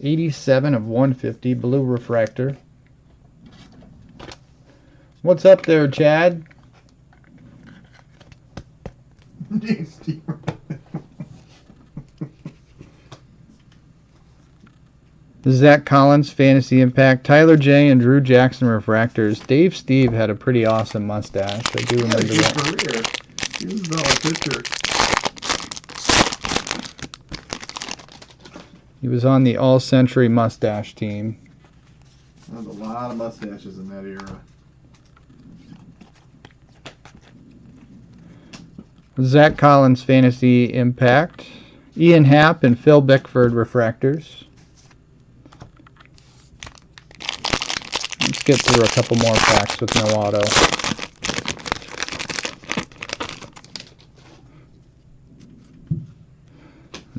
87 of 150, blue refractor. What's up there, Chad? Zach Collins, Fantasy Impact. Tyler J. and Drew Jackson, refractors. Dave Steve had a pretty awesome mustache. I do remember that. Career. He was a valid pitcher. He was on the All-Century Mustache team. There was a lot of mustaches in that era. Zach Collins, Fantasy Impact. Ian Happ and Phil Bickford, refractors. Let's get through a couple more packs with no auto.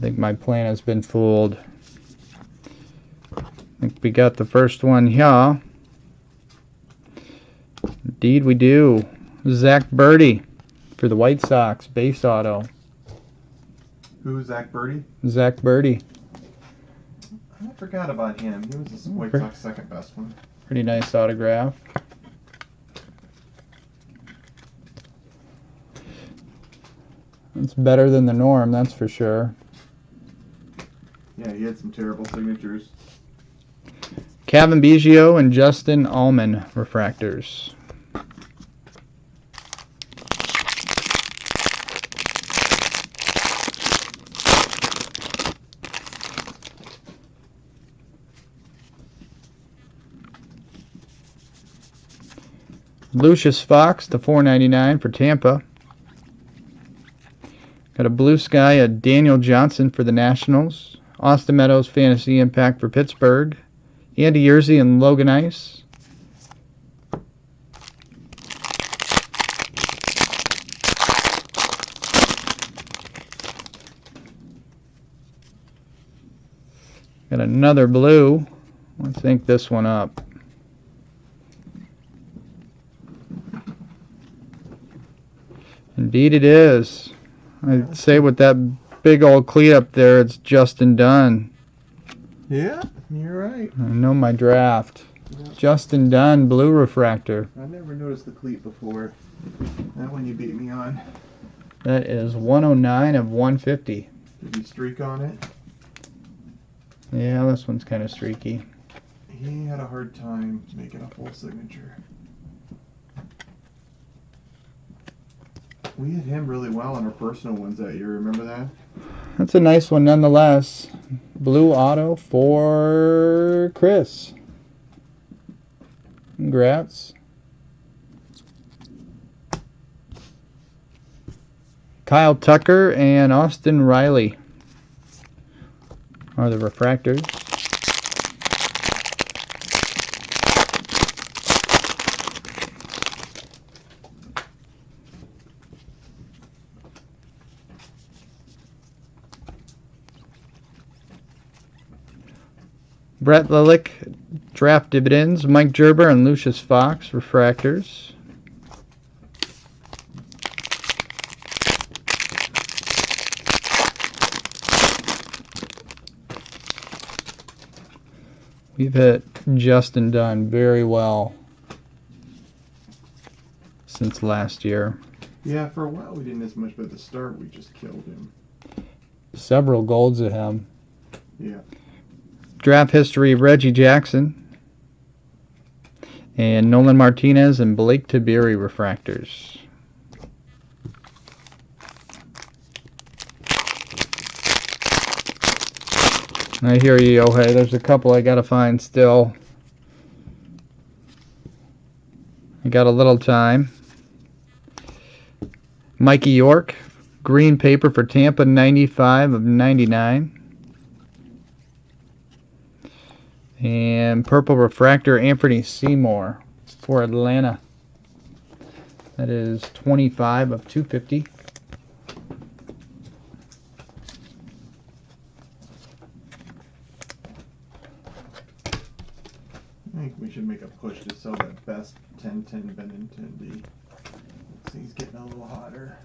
think my plan has been fooled. I think we got the first one here. Indeed we do. Zach Birdie for the White Sox, base auto. Who's Zach Birdie? Zach Birdie. I forgot about him. He was the White Sox second best one. Pretty nice autograph. It's better than the norm, that's for sure. Yeah, he had some terrible signatures. Kevin Biggio and Justin Allman refractors. Lucius Fox to $4.99 for Tampa. Got a blue sky, a Daniel Johnson for the Nationals. Austin Meadows Fantasy Impact for Pittsburgh. Andy Yerzy and Logan Ice. Got another blue. Let's ink this one up. Indeed it is. I'd say with that big old cleat up there, it's Justin Dunn. Yeah, you're right. I know my draft. Yeah. Justin Dunn, blue refractor. I never noticed the cleat before. That one you beat me on. That is 109 of 150. Did he streak on it? Yeah, this one's kind of streaky. He had a hard time making a full signature. We had him really well on our personal ones that year. Remember that? That's a nice one nonetheless. Blue auto for Chris. Congrats. Kyle Tucker and Austin Riley are the refractors. Brett Lillick, draft dividends. Mike Gerber and Lucius Fox, refractors. We've hit Justin Dunn very well since last year. Yeah, for a while we didn't as much, but at the start we just killed him. Several golds of him. Yeah. Draft history of Reggie Jackson and Nolan Martinez and Blake Tiberi refractors. I hear you, oh hey, there's a couple I gotta find still. I got a little time. Mikey York, green paper for Tampa, 95 of 99. And purple refractor, Anthony Seymour for Atlanta. That is 25 of 250. I think we should make a push to sell that best 10-10 Benintendi. So he's getting a little hotter.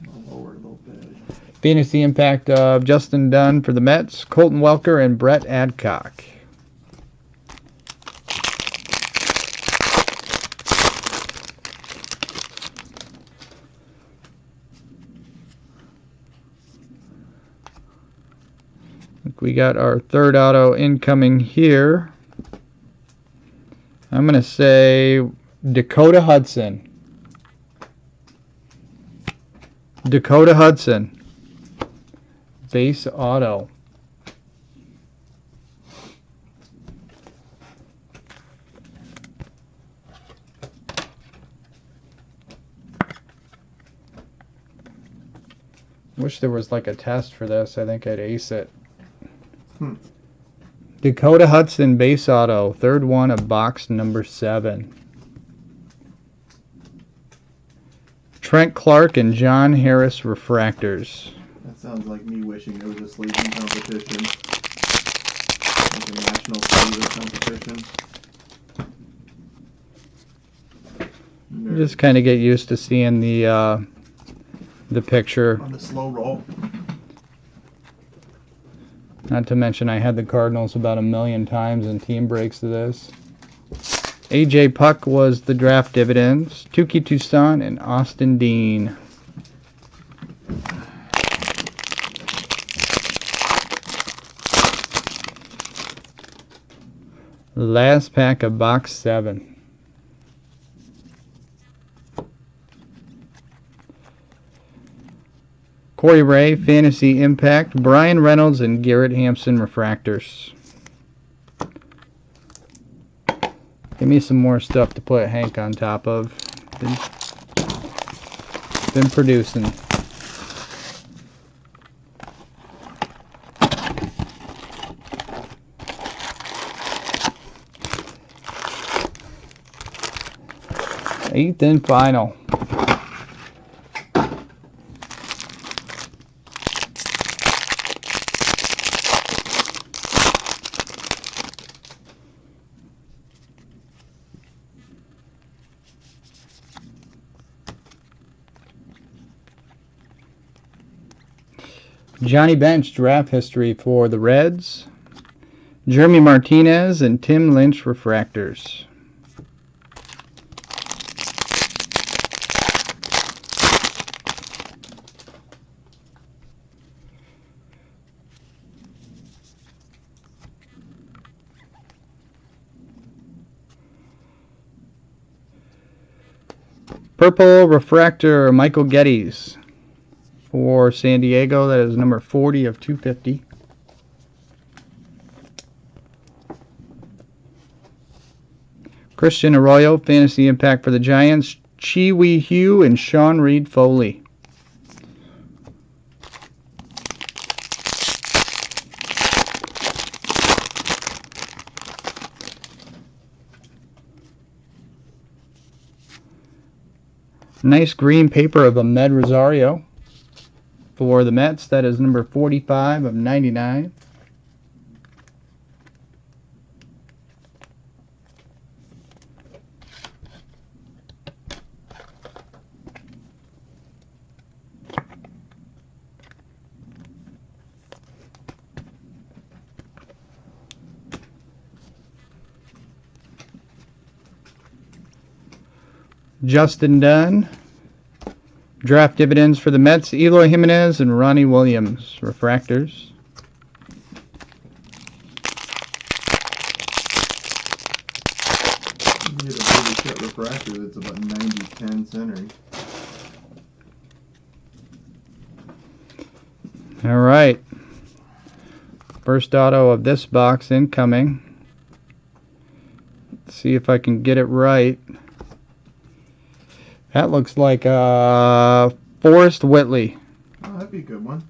I'll lower it a little bit. Fantasy impact of Justin Dunn for the Mets, Colton Welker, and Brett Adcock. We got our third auto incoming here. I'm going to say Dakota Hudson. Dakota Hudson. Base auto. Wish there was like a test for this. I think I'd ace it. Dakota Hudson base auto, third one of box number 7. Trent Clark and John Harris refractors. That's Sounds like me wishing there was a sleeving competition. Like a national sleeving competition. You just kind of get used to seeing the picture. On the slow roll. Not to mention I had the Cardinals about 1,000,000 times in team breaks of this. AJ Puck was the draft dividends. Tuki Toussaint and Austin Dean. Last pack of box 7. Corey Ray, Fantasy Impact, Brian Reynolds, and Garrett Hampson refractors. Give me some more stuff to put Hank on top of. Been producing. Eighth and final. Johnny Bench draft history for the Reds. Jeremy Martinez and Tim Lynch refractors. Purple refractor Michael Geddes for San Diego. That is number 40 of 250. Christian Arroyo, Fantasy Impact for the Giants. Chi Wee Hugh and Sean Reed Foley. Nice green paper of Ahmed Rosario for the Mets. That is number 45 of 99. Justin Dunn. Draft dividends for the Mets. Eloy Jimenez and Ronnie Williams. Refractors. You can get a pretty shit refractor that's about 90-10 centering. All right. First auto of this box incoming. Let's see if I can get it right. That looks like Forrest Whitley. Oh, that'd be a good one.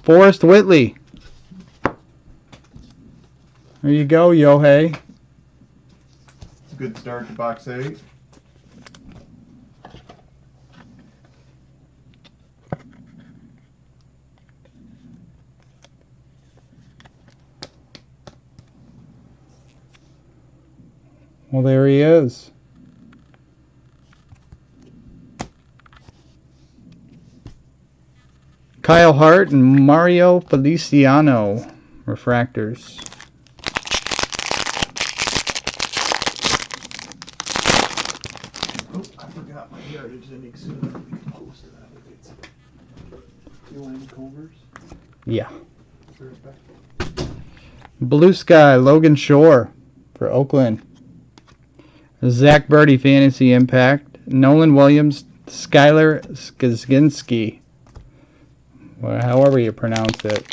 Forrest Whitley. There you go, Yohei. It's a good start to box 8. Well, there he is. Kyle Hart and Mario Feliciano. Refractors. Oh, I forgot my Heritage Index so that we can post it out if it's. You want any Culvers? Yeah. Blue Sky, Logan Shore for Oakland. Zach Birdie, Fantasy Impact. Nolan Williams, Skylar Skazinski. Well, however you pronounce it.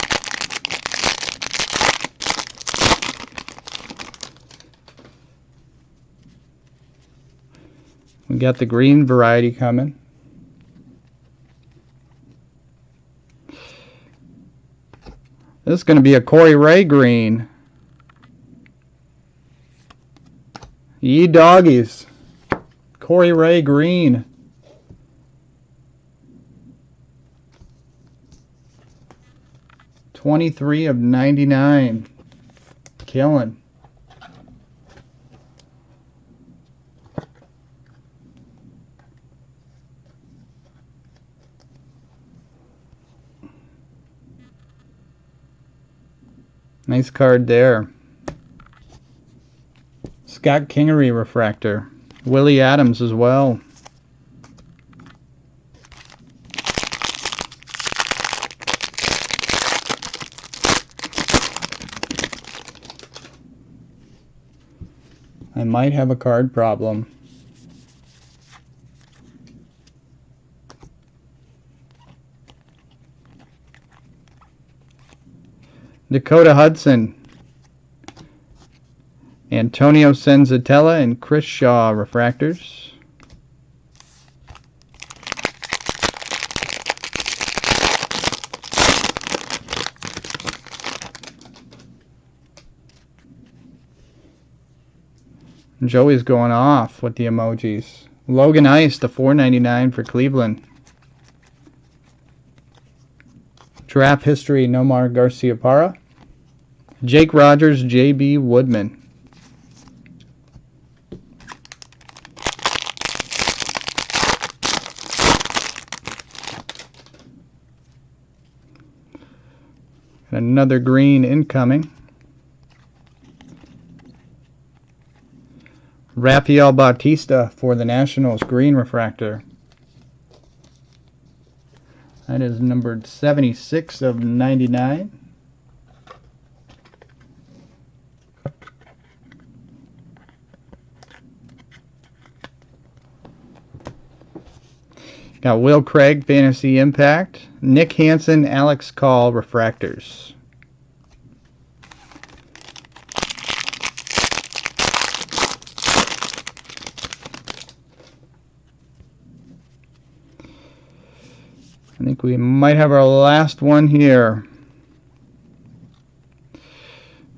We got the green variety coming. This is going to be a Corey Ray green. Ye doggies. Corey Ray green. 23 of 99. Killing. Nice card there. Scott Kingery refractor. Willie Adams as well. I might have a card problem. Dakota Hudson, Antonio Senzatella, and Chris Shaw refractors. Joey's going off with the emojis. Logan Ice to 4.99 for Cleveland. Draft history, Nomar Garciaparra. Jake Rogers, J.B. Woodman. Another green incoming. Rafael Bautista for the Nationals, green refractor. That is numbered 76 of 99. Got Will Craig, Fantasy Impact. Nick Hansen, Alex Call, refractors. I think we might have our last one here.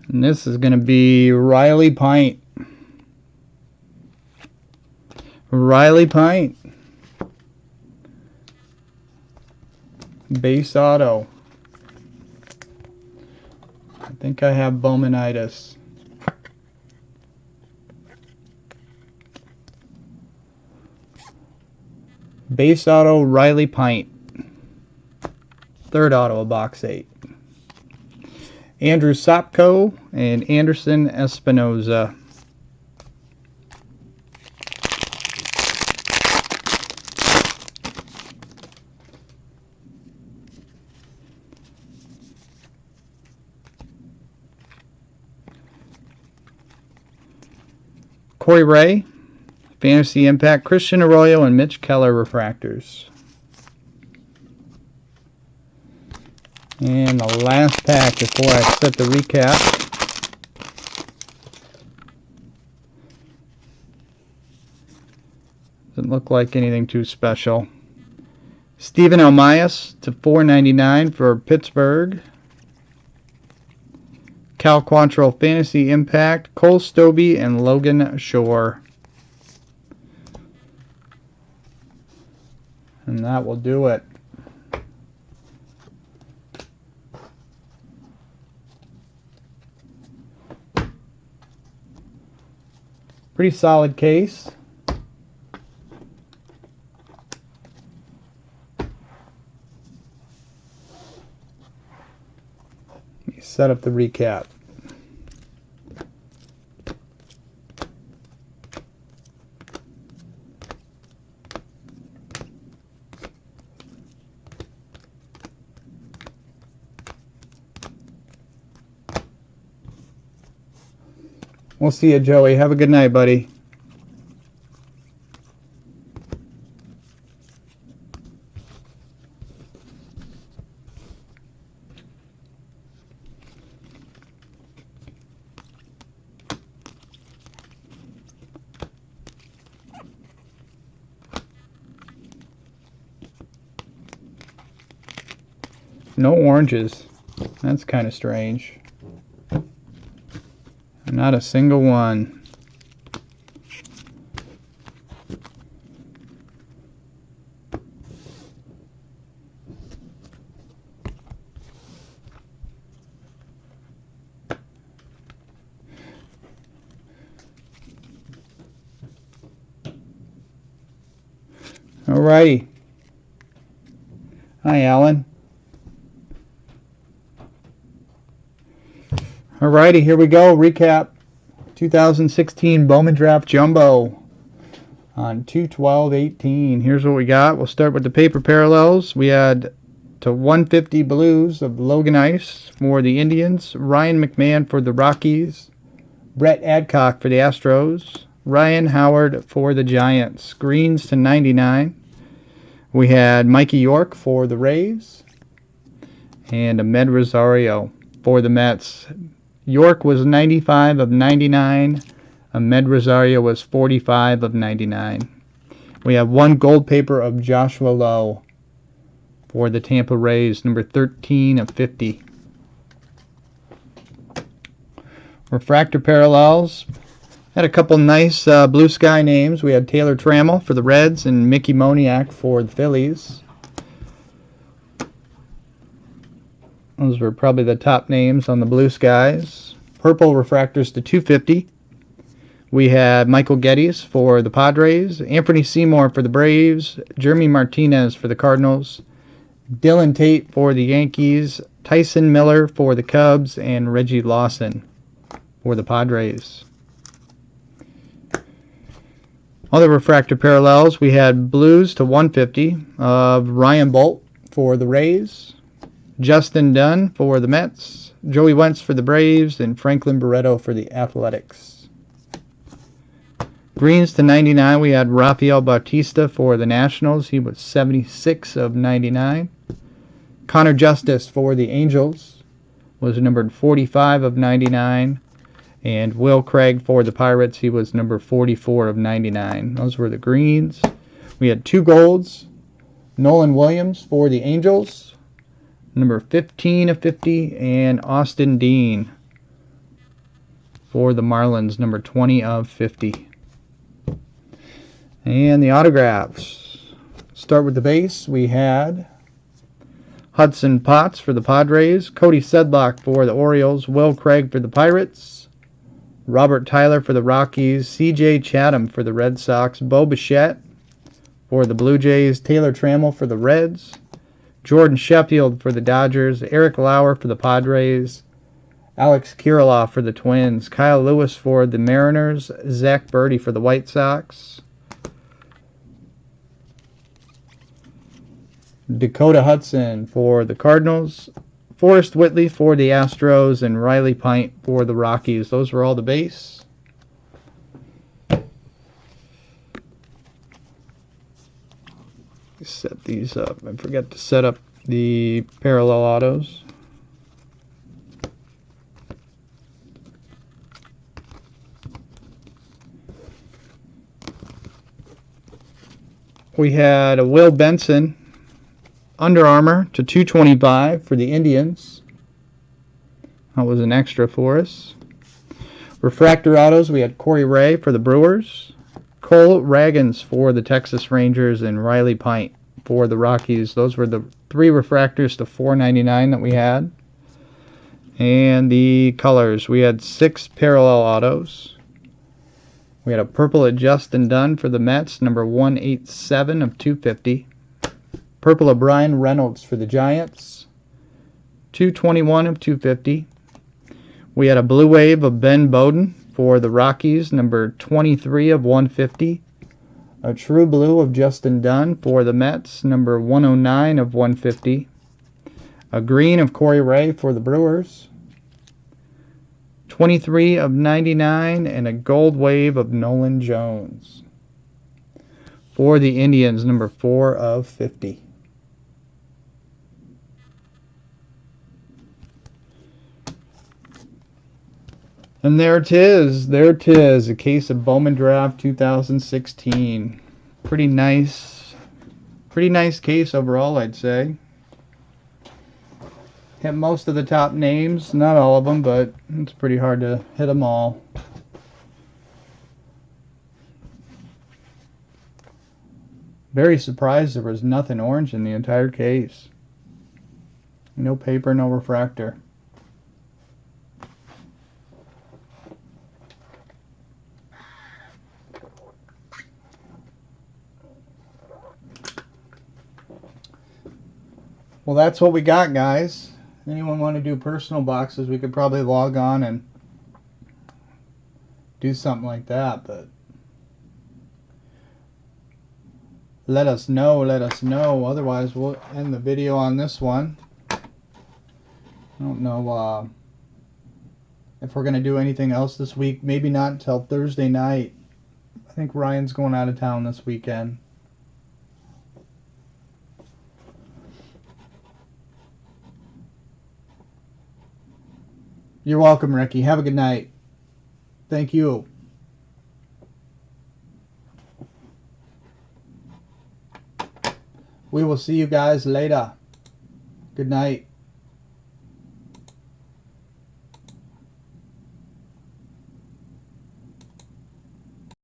And this is going to be Riley Pint. Riley Pint. Base auto. I think I have Bowmanitis. Base auto, Riley Pint. Third auto of box 8. Andrew Sopko and Anderson Espinoza. Corey Ray, Fantasy Impact, Christian Arroyo, and Mitch Keller refractors. And the last pack before I set the recap. Doesn't look like anything too special. Stephen Elmias to $4.99 for Pittsburgh. Cal Quantrill Fantasy Impact, Cole Stobie, and Logan Shore. And that will do it. Pretty solid case. Let me set up the recap. We'll see you, Joey. Have a good night, buddy. No oranges. That's kind of strange. Not a single one. Alrighty. Hi, Alan. Alrighty, here we go. Recap 2016 Bowman Draft Jumbo on 2/12/18. Here's what we got. We'll start with the paper parallels. We had to 150 blues of Logan Ice for the Indians, Ryan McMahon for the Rockies, Brett Adcock for the Astros, Ryan Howard for the Giants. Greens to 99. We had Mikey York for the Rays and Ahmed Rosario for the Mets. York was 95 of 99. Ahmed Rosario was 45 of 99. We have one gold paper of Joshua Lowe for the Tampa Rays, number 13 of 50. Refractor parallels. Had a couple nice blue sky names. We had Taylor Trammell for the Reds and Mickey Moniak for the Phillies. Those were probably the top names on the blue skies. Purple refractors to 250. We had Michael Geddes for the Padres, Anthony Seymour for the Braves, Jeremy Martinez for the Cardinals, Dylan Tate for the Yankees, Tyson Miller for the Cubs, and Reggie Lawson for the Padres. Other refractor parallels, we had blues to 150 of Ryan Bolt for the Rays, Justin Dunn for the Mets, Joey Wentz for the Braves, and Franklin Barreto for the Athletics. Greens to 99, we had Rafael Bautista for the Nationals. He was 76 of 99. Connor Justice for the Angels was numbered 45 of 99. And Will Craig for the Pirates, he was number 44 of 99. Those were the greens. We had two golds. Nolan Williams for the Angels, number 15 of 50. And Austin Dean for the Marlins, number 20 of 50. And the autographs. Start with the base. We had Hudson Potts for the Padres, Cody Sedlock for the Orioles, Will Craig for the Pirates, Robert Tyler for the Rockies, C.J. Chatham for the Red Sox, Bo Bichette for the Blue Jays, Taylor Trammell for the Reds, Jordan Sheffield for the Dodgers, Eric Lauer for the Padres, Alex Kirilloff for the Twins, Kyle Lewis for the Mariners, Zach Birdie for the White Sox, Dakota Hudson for the Cardinals, Forrest Whitley for the Astros, and Riley Pint for the Rockies. Those were all the base. Set these up. I forgot to set up the parallel autos. We had a Will Benson Under Armour to 225 for the Indians. That was an extra for us. Refractor autos, we had Corey Ray for the Brewers, Cole Raggins for the Texas Rangers, and Riley Pint for the Rockies. Those were the three refractors to 499 that we had. And the colors, we had 6 parallel autos. We had a purple at Justin Dunn for the Mets, number 187 of 250. Purple of Brian Reynolds for the Giants, 221 of 250. We had a blue wave of Ben Bowden for the Rockies, number 23 of 150. A true blue of Justin Dunn for the Mets, number 109 of 150. A green of Corey Ray for the Brewers, 23 of 99. And a gold wave of Nolan Jones for the Indians, number 4 of 50. And there it is, a case of Bowman Draft 2016. Pretty nice case overall, I'd say. Hit most of the top names, not all of them, but it's pretty hard to hit them all. Very surprised there was nothing orange in the entire case. No paper, no refractor. Well, that's what we got, guys. Anyone want to do personal boxes, we could probably log on and do something like that, but let us know, otherwise we'll end the video on this one. I don't know if we're going to do anything else this week. Maybe not until Thursday night. I think Ryan's going out of town this weekend. You're welcome, Ricky. Have a good night. Thank you. We will see you guys later. Good night.